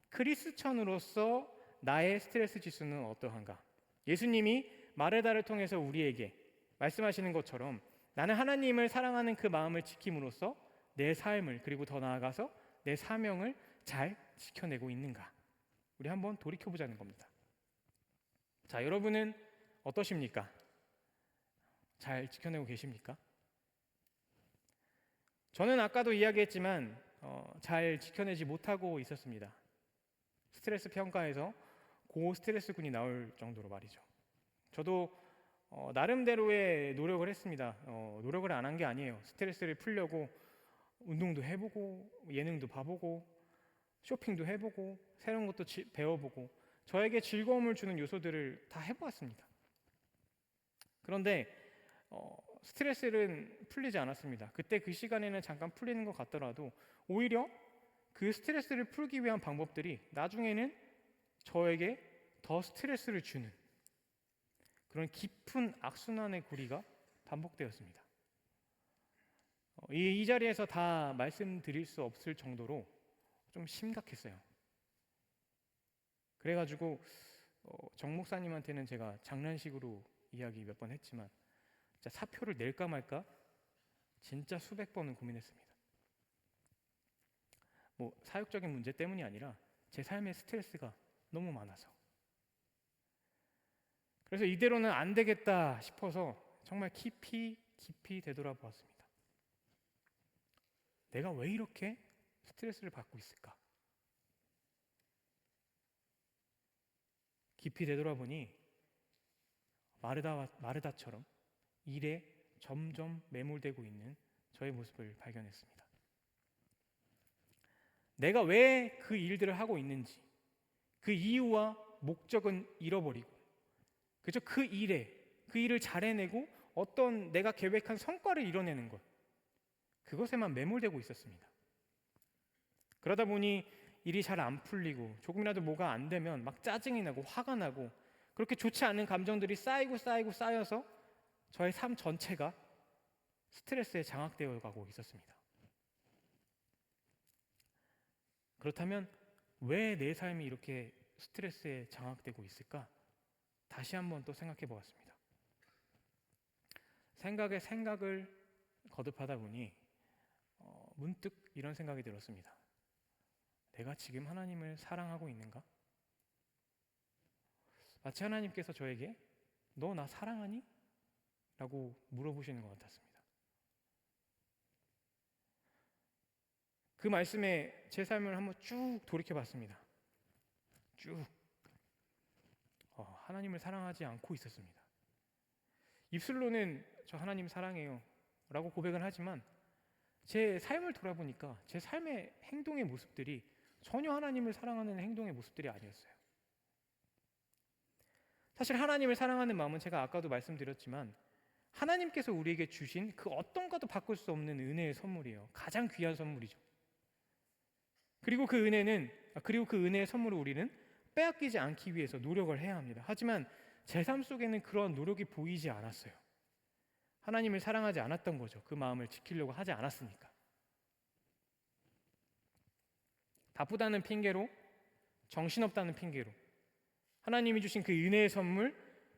크리스천으로서 나의 스트레스 지수는 어떠한가? 예수님이 마르다를 통해서 우리에게 말씀하시는 것처럼 나는 하나님을 사랑하는 그 마음을 지킴으로써 내 삶을, 그리고 더 나아가서 내 사명을 잘 지켜내고 있는가? 우리 한번 돌이켜보자는 겁니다. 자, 여러분은 어떠십니까? 잘 지켜내고 계십니까? 저는 아까도 이야기했지만 잘 지켜내지 못하고 있었습니다. 스트레스 평가에서 고스트레스군이 나올 정도로 말이죠. 저도 나름대로의 노력을 했습니다. 노력을 안 한 게 아니에요. 스트레스를 풀려고 운동도 해보고 예능도 봐보고 쇼핑도 해보고 새로운 것도 배워보고 저에게 즐거움을 주는 요소들을 다 해보았습니다. 그런데 스트레스는 풀리지 않았습니다. 그때 그 시간에는 잠깐 풀리는 것 같더라도 오히려 그 스트레스를 풀기 위한 방법들이 나중에는 저에게 더 스트레스를 주는 그런 깊은 악순환의 고리가 반복되었습니다. 이 자리에서 다 말씀드릴 수 없을 정도로 좀 심각했어요. 그래가지고 정 목사님한테는 제가 장난식으로 이야기 몇 번 했지만 진짜 사표를 낼까 말까 진짜 수백 번은 고민했습니다. 뭐 사역적인 문제 때문이 아니라 제 삶의 스트레스가 너무 많아서. 그래서 이대로는 안 되겠다 싶어서 정말 깊이 되돌아보았습니다. 내가 왜 이렇게 스트레스를 받고 있을까? 깊이 되돌아보니 마르다처럼 일에 점점 매몰되고 있는 저의 모습을 발견했습니다. 내가 왜 그 일들을 하고 있는지, 그 이유와 목적은 잃어버리고 그저 그 일을 잘 해내고 어떤 내가 계획한 성과를 이뤄내는 것, 그것에만 매몰되고 있었습니다. 그러다 보니 일이 잘 안 풀리고 조금이라도 뭐가 안 되면 막 짜증이 나고 화가 나고 그렇게 좋지 않은 감정들이 쌓여서 저의 삶 전체가 스트레스에 장악되어 가고 있었습니다. 그렇다면 왜 내 삶이 이렇게 스트레스에 장악되고 있을까? 다시 한번 또 생각해 보았습니다. 생각에 생각을 거듭하다 보니 문득 이런 생각이 들었습니다. 내가 지금 하나님을 사랑하고 있는가? 마치 하나님께서 저에게 너 나 사랑하니? 라고 물어보시는 것 같았습니다. 그 말씀에 제 삶을 한번 쭉 돌이켜봤습니다. 쭉 하나님을 사랑하지 않고 있었습니다. 입술로는 저 하나님 사랑해요 라고 고백을 하지만 제 삶을 돌아보니까 제 삶의 행동의 모습들이 전혀 하나님을 사랑하는 행동의 모습들이 아니었어요. 사실 하나님을 사랑하는 마음은 제가 아까도 말씀드렸지만 하나님께서 우리에게 주신 그 어떤 것도 바꿀 수 없는 은혜의 선물이에요. 가장 귀한 선물이죠. 그리고 그 은혜의 선물을 우리는 빼앗기지 않기 위해서 노력을 해야 합니다. 하지만 제 삶 속에는 그런 노력이 보이지 않았어요. 하나님을 사랑하지 않았던 거죠. 그 마음을 지키려고 하지 않았으니까. 바쁘다는 핑계로, 정신없다는 핑계로 하나님이 주신 그 은혜의 선물,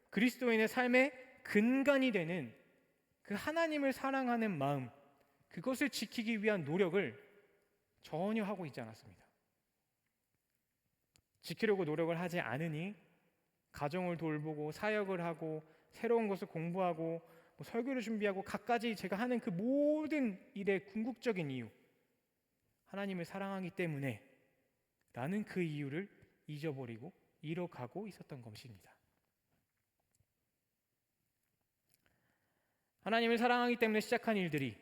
그리스도인의 삶의 근간이 되는 그 하나님을 사랑하는 마음, 그것을 지키기 위한 노력을 전혀 하고 있지 않았습니다. 지키려고 노력을 하지 않으니 가정을 돌보고 사역을 하고 새로운 것을 공부하고 설교를 준비하고 갖가지 제가 하는 그 모든 일의 궁극적인 이유, 하나님을 사랑하기 때문에 라는 그 이유를 잊어버리고 잃어가고 있었던 것입니다. 하나님을 사랑하기 때문에 시작한 일들이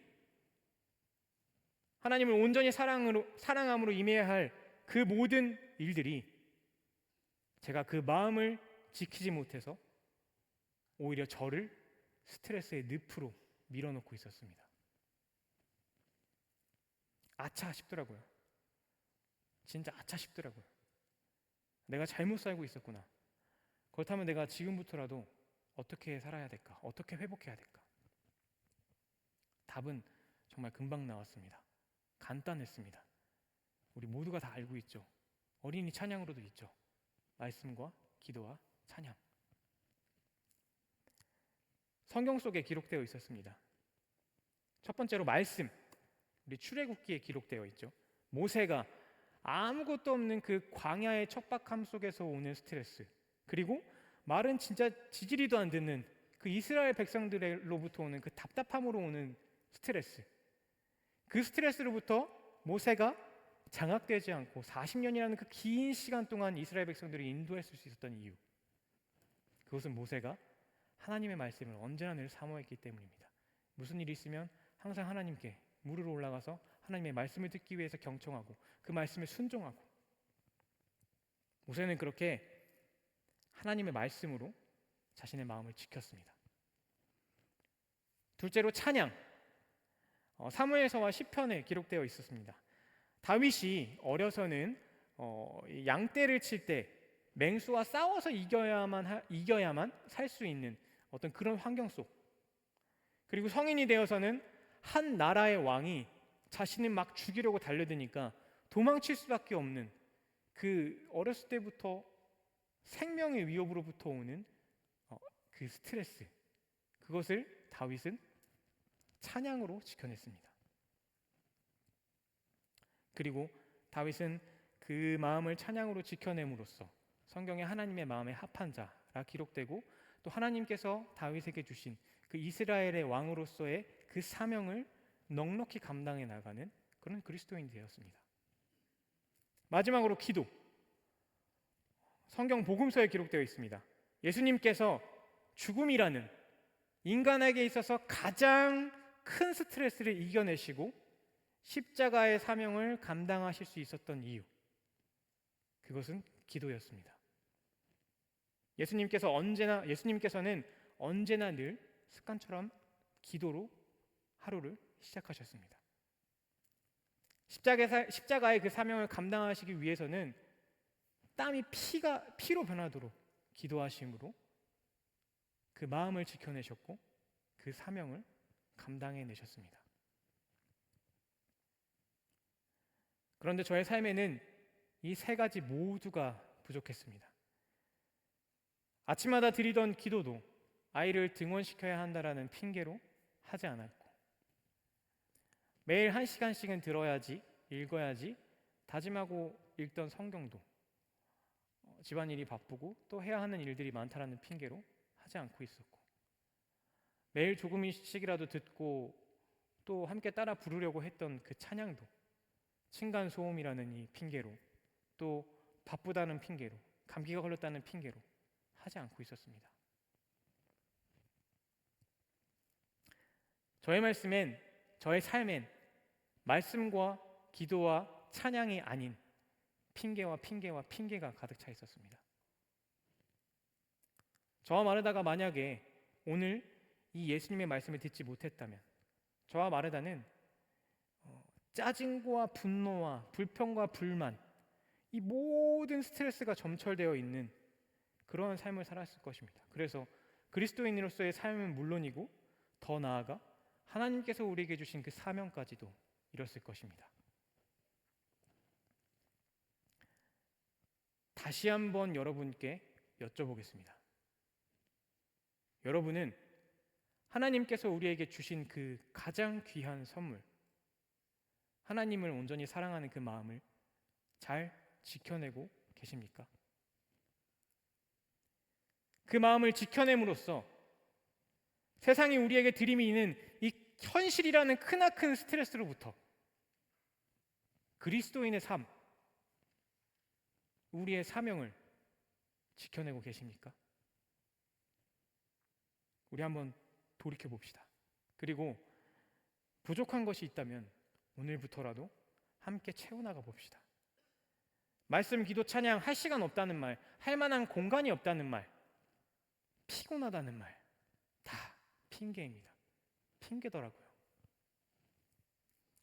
하나님을 온전히 사랑함으로 임해야 할 그 모든 일들이 제가 그 마음을 지키지 못해서 오히려 저를 스트레스의 늪으로 밀어넣고 있었습니다. 아차 싶더라고요. 진짜 아차 싶더라고요. 내가 잘못 살고 있었구나. 그렇다면 내가 지금부터라도 어떻게 살아야 될까? 어떻게 회복해야 될까? 답은 정말 금방 나왔습니다. 간단했습니다. 우리 모두가 다 알고 있죠. 어린이 찬양으로도 있죠. 말씀과 기도와 찬양. 성경 속에 기록되어 있었습니다. 첫 번째로 말씀, 우리 출애굽기에 기록되어 있죠. 모세가 아무것도 없는 그 광야의 척박함 속에서 오는 스트레스, 그리고 말은 진짜 지지리도 안 듣는 그 이스라엘 백성들로부터 오는 그 답답함으로 오는 스트레스, 그 스트레스로부터 모세가 장악되지 않고 40년이라는 그 긴 시간 동안 이스라엘 백성들을 인도했을 수 있었던 이유, 그것은 모세가 하나님의 말씀을 언제나 늘 사모했기 때문입니다. 무슨 일이 있으면 항상 하나님께 무릎으로 올라가서 하나님의 말씀을 듣기 위해서 경청하고 그 말씀에 순종하고, 모세는 그렇게 하나님의 말씀으로 자신의 마음을 지켰습니다. 둘째로 찬양, 사무엘서와 시편에 기록되어 있었습니다. 다윗이 어려서는 양떼를 칠 때 맹수와 싸워서 이겨야만 살 수 있는 어떤 그런 환경 속, 그리고 성인이 되어서는 한 나라의 왕이 자신을 막 죽이려고 달려드니까 도망칠 수밖에 없는 그 어렸을 때부터 생명의 위협으로부터 오는 그 스트레스, 그것을 다윗은 찬양으로 지켜냈습니다. 그리고 다윗은 그 마음을 찬양으로 지켜냄으로써 성경에 하나님의 마음에 합한 자라 기록되고, 또 하나님께서 다윗에게 주신 그 이스라엘의 왕으로서의 그 사명을 넉넉히 감당해 나가는 그런 그리스도인이 되었습니다. 마지막으로 기도, 성경 복음서에 기록되어 있습니다. 예수님께서 죽음이라는 인간에게 있어서 가장 큰 스트레스를 이겨내시고 십자가의 사명을 감당하실 수 있었던 이유, 그것은 기도였습니다. 예수님께서는 언제나 늘 습관처럼 기도로 하루를 시작하셨습니다. 십자가의 그 사명을 감당하시기 위해서는 땀이 피로 변하도록 기도하심으로 그 마음을 지켜내셨고 그 사명을 감당해내셨습니다. 그런데 저의 삶에는 이 세 가지 모두가 부족했습니다. 아침마다 드리던 기도도 아이를 등원시켜야 한다라는 핑계로 하지 않았고, 매일 1시간씩은 들어야지, 읽어야지 다짐하고 읽던 성경도 집안일이 바쁘고 또 해야 하는 일들이 많다라는 핑계로 하지 않고 있었고, 매일 조금씩이라도 듣고 또 함께 따라 부르려고 했던 그 찬양도 층간소음이라는 이 핑계로, 또 바쁘다는 핑계로, 감기가 걸렸다는 핑계로 하지 않고 있었습니다. 저의 삶엔 말씀과 기도와 찬양이 아닌 핑계가 가득 차 있었습니다. 저와 마르다가 만약에 오늘 이 예수님의 말씀을 듣지 못했다면, 저와 마르다는 짜증과 분노와 불평과 불만, 이 모든 스트레스가 점철되어 있는 그러한 삶을 살았을 것입니다. 그래서 그리스도인으로서의 삶은 물론이고 더 나아가 하나님께서 우리에게 주신 그 사명까지도 이뤘을 것입니다. 다시 한번 여러분께 여쭤보겠습니다. 여러분은 하나님께서 우리에게 주신 그 가장 귀한 선물, 하나님을 온전히 사랑하는 그 마음을 잘 지켜내고 계십니까? 그 마음을 지켜냄으로써 세상이 우리에게 들이미는 이 현실이라는 크나큰 스트레스로부터 그리스도인의 삶, 우리의 사명을 지켜내고 계십니까? 우리 한번 돌이켜 봅시다. 그리고 부족한 것이 있다면 오늘부터라도 함께 채워나가 봅시다. 말씀, 기도, 찬양 할 시간 없다는 말, 할 만한 공간이 없다는 말, 피곤하다는 말, 다 핑계입니다. 핑계더라고요.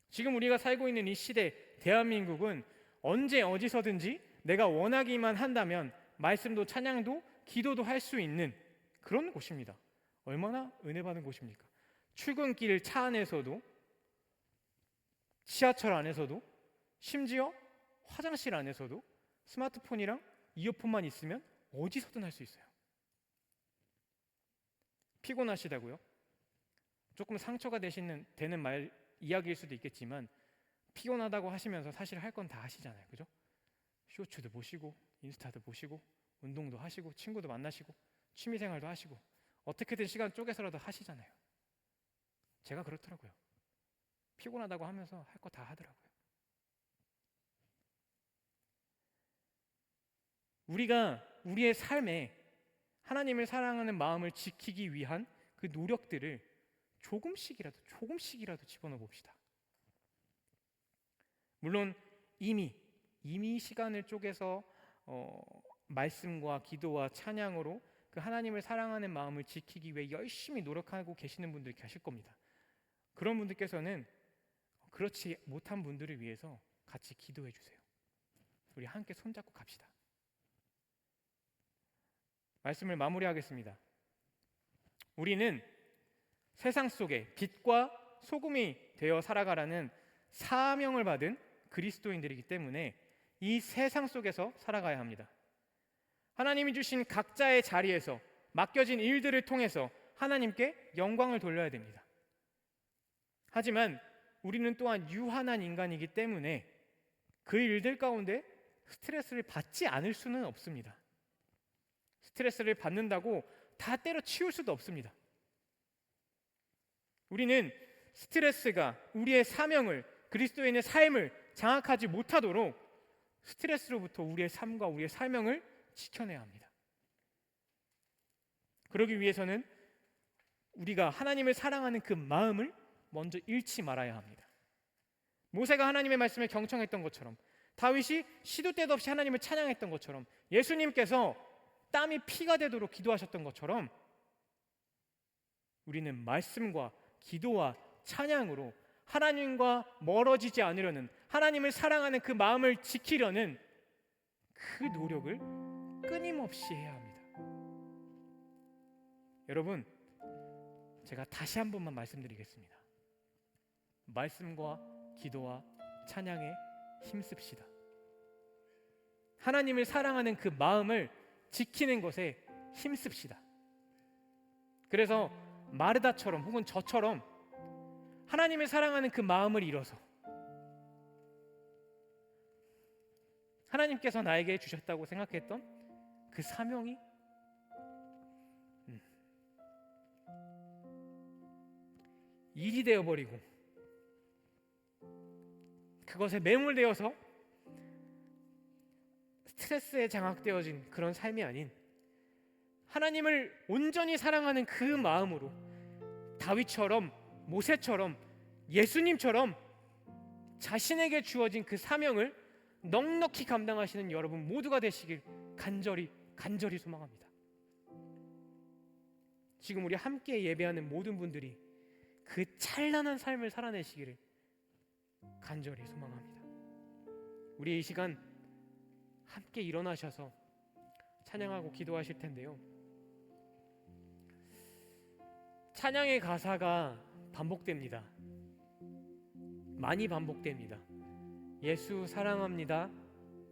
지금 우리가 살고 있는 이 시대, 대한민국은 언제 어디서든지 내가 원하기만 한다면 말씀도 찬양도 기도도 할 수 있는 그런 곳입니다. 얼마나 은혜 받은 곳입니까? 출근길 차 안에서도, 지하철 안에서도, 심지어 화장실 안에서도 스마트폰이랑 이어폰만 있으면 어디서든 할 수 있어요. 피곤하시다고요? 조금 상처가 되는 말 이야기일 수도 있겠지만 피곤하다고 하시면서 사실 할 건 다 하시잖아요. 그죠? 쇼츠도 보시고 인스타도 보시고 운동도 하시고 친구도 만나시고 취미생활도 하시고 어떻게든 시간 쪼개서라도 하시잖아요. 제가 그렇더라고요. 피곤하다고 하면서 할 거 다 하더라고요. 우리가 우리의 삶에 하나님을 사랑하는 마음을 지키기 위한 그 노력들을 조금씩이라도 집어넣어 봅시다. 물론 이미 시간을 쪼개서 말씀과 기도와 찬양으로 그 하나님을 사랑하는 마음을 지키기 위해 열심히 노력하고 계시는 분들이 계실 겁니다. 그런 분들께서는 그렇지 못한 분들을 위해서 같이 기도해 주세요. 우리 함께 손잡고 갑시다. 말씀을 마무리하겠습니다. 우리는 세상 속에 빛과 소금이 되어 살아가라는 사명을 받은 그리스도인들이기 때문에 이 세상 속에서 살아가야 합니다. 하나님이 주신 각자의 자리에서 맡겨진 일들을 통해서 하나님께 영광을 돌려야 됩니다. 하지만 우리는 또한 유한한 인간이기 때문에 그 일들 가운데 스트레스를 받지 않을 수는 없습니다. 스트레스를 받는다고 다 때려치울 수도 없습니다. 우리는 스트레스가 우리의 사명을, 그리스도인의 삶을 장악하지 못하도록 스트레스로부터 우리의 삶과 우리의 사명을 지켜내야 합니다. 그러기 위해서는 우리가 하나님을 사랑하는 그 마음을 먼저 잃지 말아야 합니다. 모세가 하나님의 말씀을 경청했던 것처럼, 다윗이 시도 때도 없이 하나님을 찬양했던 것처럼, 예수님께서 땀이 피가 되도록 기도하셨던 것처럼 우리는 말씀과 기도와 찬양으로 하나님과 멀어지지 않으려는, 하나님을 사랑하는 그 마음을 지키려는 그 노력을 끊임없이 해야 합니다. 여러분, 제가 다시 한 번만 말씀드리겠습니다. 말씀과 기도와 찬양에 힘씁시다. 하나님을 사랑하는 그 마음을 지키는 것에 힘씁시다. 그래서 마르다처럼 혹은 저처럼 하나님을 사랑하는 그 마음을 잃어서 하나님께서 나에게 주셨다고 생각했던 그 사명이 일이 되어버리고 그것에 매몰되어서 스트레스에 장악되어진 그런 삶이 아닌 하나님을 온전히 사랑하는 그 마음으로 다윗처럼, 모세처럼, 예수님처럼 자신에게 주어진 그 사명을 넉넉히 감당하시는 여러분 모두가 되시길 간절히 소망합니다. 지금 우리 함께 예배하는 모든 분들이 그 찬란한 삶을 살아내시기를 간절히 소망합니다. 우리 이 시간 함께 일어나셔서 찬양하고 기도하실 텐데요. 찬양의 가사가 반복됩니다. 많이 반복됩니다. 예수 사랑합니다.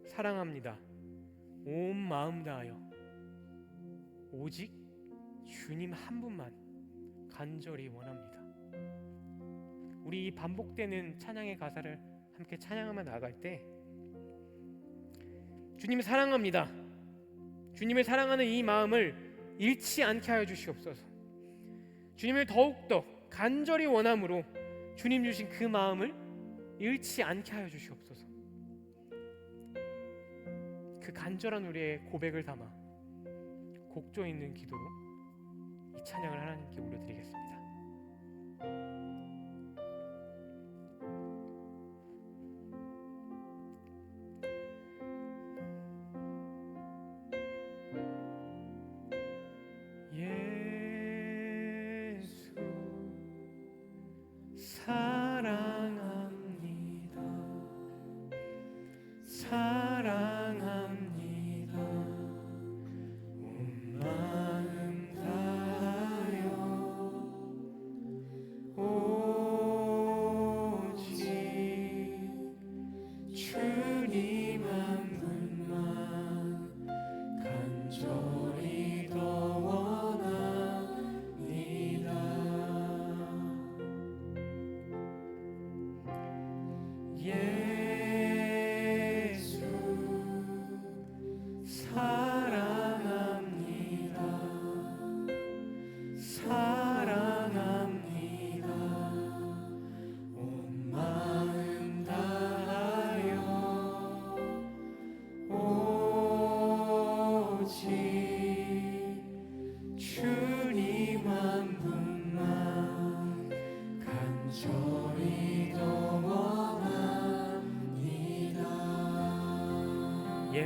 사랑합니다. 온 마음 다하여 오직 주님 한 분만 간절히 원합니다. 우리 이 반복되는 찬양의 가사를 함께 찬양하며 나아갈 때 주님을 사랑합니다. 주님을 사랑하는 이 마음을 잃지 않게 하여 주시옵소서. 주님을 더욱더 간절히 원함으로 주님 주신 그 마음을 잃지 않게 하여 주시옵소서. 그 간절한 우리의 고백을 담아 곡조 있는 기도로 이 찬양을 하나님께 올려드리겠습니다. 예수 사랑합니다. 사랑합니다. 온 마음 다하여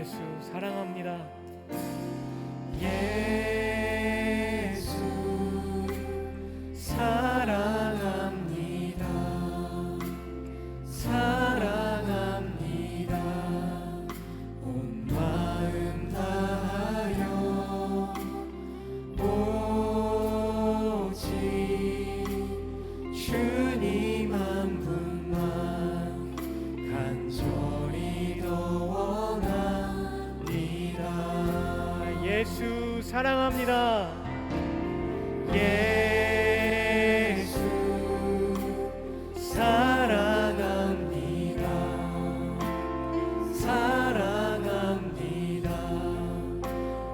예수 사랑합니다. 예수 사랑합니다. 사랑합니다. 온 마음 다하여 오직 주님 한 분만 간절히 더 원합니다. 예수 사랑합니다. 예수 사랑합니다. 사랑합니다.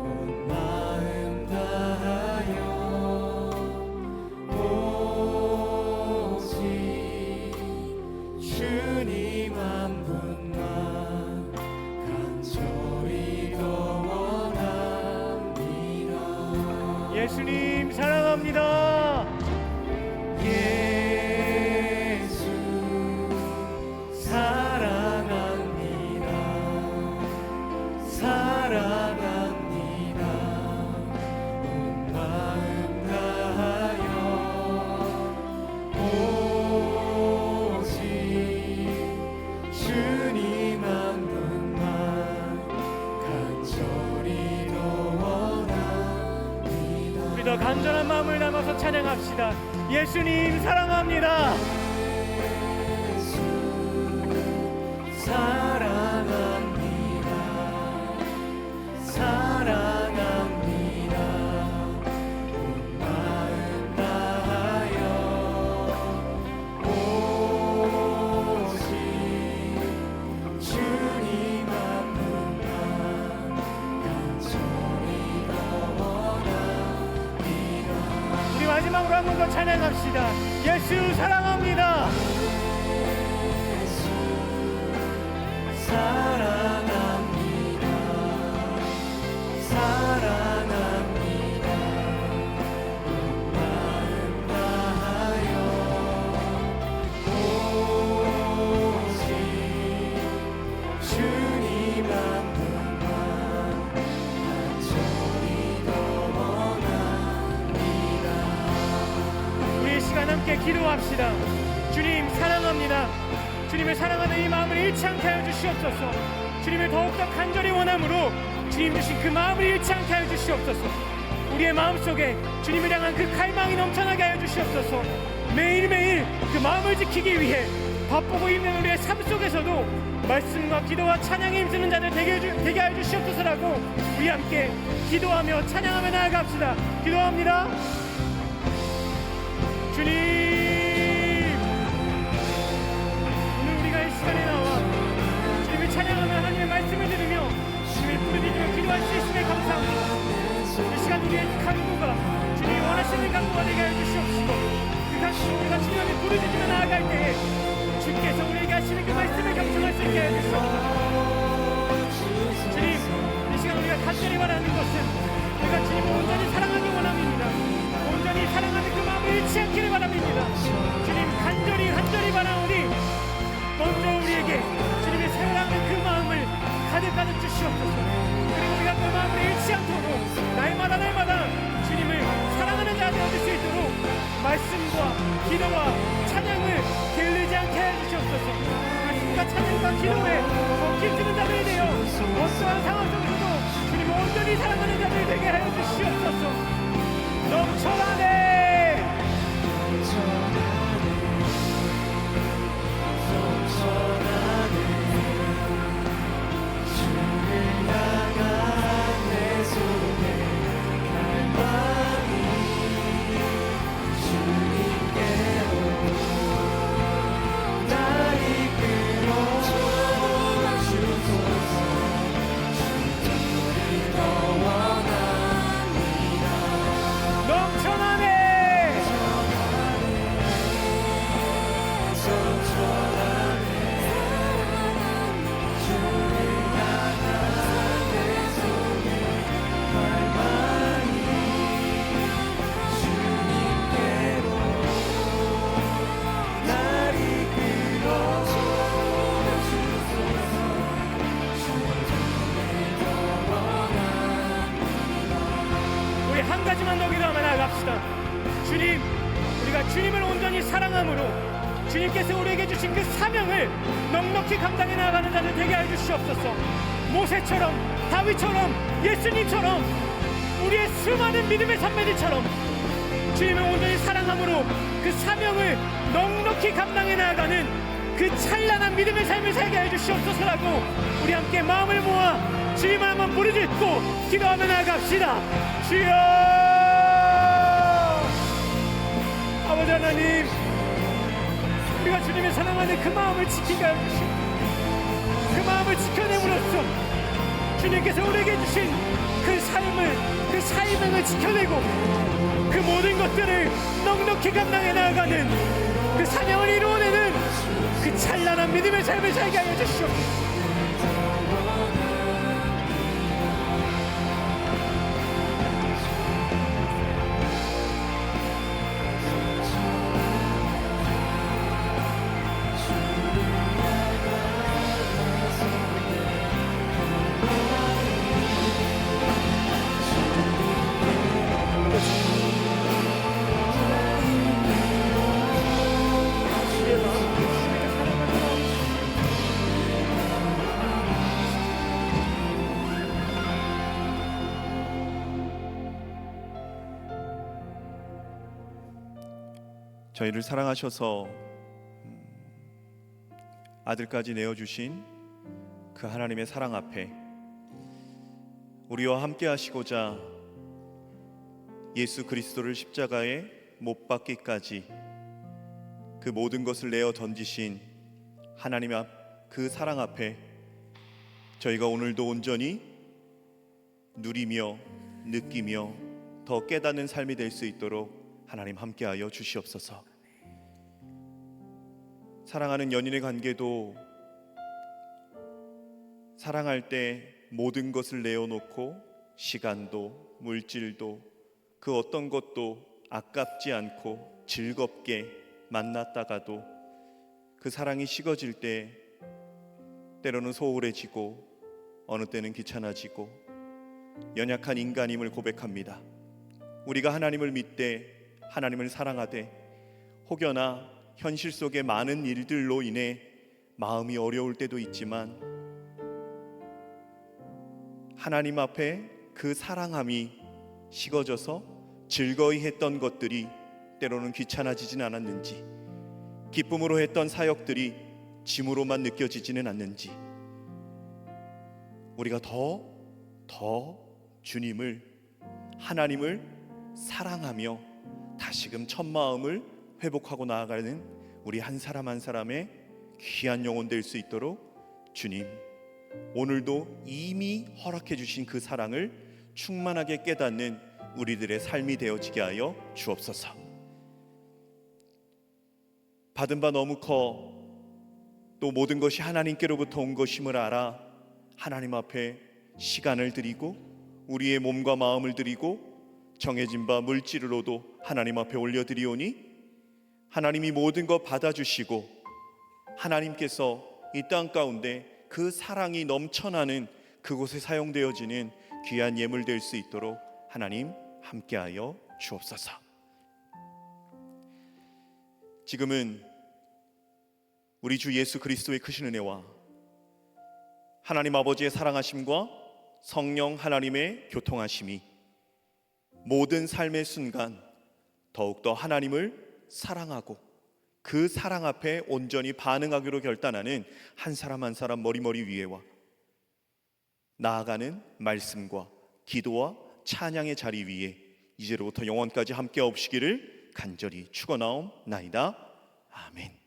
온 마음 다하여 오직 주님 한 분만 간절히 더 원합니다. 예수님 사랑합니다. 예수 사랑합니다. 사랑합니다. 온 마음 다하여 오직 주님 한 분만 간절히 더 원합니다. 우리 더 간절한 마음을 담아서 찬양합시다. 예수님 사랑합니다. 사랑합니다. 사랑합니다. 온 마음 다하여 오직 주님 한 분만 간절히 더 원합니다. 우리 마지막으로 한 번 더 찬양합시다. 예수 사랑합니다. 사랑합니다. 사랑합니다. 온 마음 다하여 오직 주님 한 분만 간절히 더 원합니다. 우리 이 시간 함께 기도합시다. 주님 사랑합니다. 주님을 사랑하는 이 마음을 잃지 않게 하여 주시옵소서. 주님을 더욱더 간절히 원함으로 주님 주신 그 마음을 잃지 않게 하여 주시옵소서. 우리의 마음속에 주님을 향한 그 갈망이 넘쳐나게 하여 주시옵소서. 매일매일 그 마음을 지키기 위해 바쁘고 힘든 우리의 삶 속에서도 말씀과 기도와 찬양에 힘쓰는 자들 되게 하여 주시옵소서라고 우리 함께 기도하며 찬양하며 나아갑시다. 기도합니다. 주님, 이 시간에 나와 주님을 찬양하며 하나님의 말씀을 들으며 주님을 부르짖으며 기도할 수 있음에 감사합니다. 이 시간 우리의 간구가 주님이 원하시는 간구가 되게 하여 주시옵시고 그 간구 우리가 주님 앞에 부르짖으며 나아갈 때에 주께서 우리에게 하시는 그 말씀을 경청할 수 있게 하여 주시옵소서. 주님, 이 시간 우리가 간절히 바라는 것은 우리가 주님을 온전히 사랑하기 원함입니다. 온전히 사랑하는 그 마음을 잃지 않기를 바랍니다. 주님, 간절히 바라오니 먼저 우리에게 주님의 사랑하는 그 마음을 가득 주시옵소서. 그리고 우리가 그 마음을 잃지 않도록 날마다 주님을 사랑하는 자 되어줄 수 있도록 말씀과 기도와 찬양을 게을리지 않게 해주시옵소서. 말씀과 찬양과 기도에 힘쓰는 자들이 되어 어떠한 상황 속에서도 주님을 온전히 사랑하는 자들이 되게 하여 주시옵소서. 넘쳐나네. 넘쳐나네. 사랑함으로 주님께서 우리에게 주신 그 사명을 넉넉히 감당해 나가는 자들 되게 하여 주시옵소서. 모세처럼, 다윗처럼, 예수님처럼, 우리의 수많은 믿음의 선배들처럼 주님을 온전히 사랑함으로 그 사명을 넉넉히 감당해 나가는 그 찬란한 믿음의 삶을 살게 해 주시옵소서라고 우리 함께 마음을 모아 주님을 한번 부르짖고 기도하며 나아갑시다. 주여! 아버지 하나님, 우리가 주님을 사랑하는 그 마음을 지키게 하여 주시옵소서. 그 마음을 지켜냄으로써 주님께서 우리에게 주신 그 삶을, 그 사명을 지켜내고 그 모든 것들을 넉넉히 감당해 나아가는 그 사명을 이루어내는 그 찬란한 믿음의 삶을 살게 하여 주시옵소서. 저희를 사랑하셔서 아들까지 내어주신 그 하나님의 사랑 앞에 우리와 함께 하시고자 예수 그리스도를 십자가에 못 박기까지 그 모든 것을 내어 던지신 하나님 앞 그 사랑 앞에 저희가 오늘도 온전히 누리며 느끼며 더 깨닫는 삶이 될 수 있도록 하나님 함께하여 주시옵소서. 사랑하는 연인의 관계도 사랑할 때 모든 것을 내어놓고 시간도 물질도 그 어떤 것도 아깝지 않고 즐겁게 만났다가도 그 사랑이 식어질 때 때로는 소홀해지고 어느 때는 귀찮아지고 연약한 인간임을 고백합니다. 우리가 하나님을 믿되 하나님을 사랑하되 혹여나 현실 속의 많은 일들로 인해 마음이 어려울 때도 있지만 하나님 앞에 그 사랑함이 식어져서 즐거이 했던 것들이 때로는 귀찮아지진 않았는지, 기쁨으로 했던 사역들이 짐으로만 느껴지지는 않는지, 우리가 더 주님을, 하나님을 사랑하며 다시금 첫 마음을 회복하고 나아가는 우리 한 사람 한 사람의 귀한 영혼 될 수 있도록 주님, 오늘도 이미 허락해 주신 그 사랑을 충만하게 깨닫는 우리들의 삶이 되어지게 하여 주옵소서. 받은 바 너무 커 또 모든 것이 하나님께로부터 온 것임을 알아 하나님 앞에 시간을 드리고 우리의 몸과 마음을 드리고 정해진 바 물질로도 하나님 앞에 올려드리오니 하나님이 모든 것 받아주시고 하나님께서 이 땅 가운데 그 사랑이 넘쳐나는 그곳에 사용되어지는 귀한 예물 될 수 있도록 하나님 함께하여 주옵소서. 지금은 우리 주 예수 그리스도의 크신 은혜와 하나님 아버지의 사랑하심과 성령 하나님의 교통하심이 모든 삶의 순간 더욱더 하나님을 사랑하고 그 사랑 앞에 온전히 반응하기로 결단하는 한 사람 한 사람 머리머리 위에와 나아가는 말씀과 기도와 찬양의 자리 위에 이제로부터 영원까지 함께 없으시기를 간절히 축원하옵나이다. 아멘.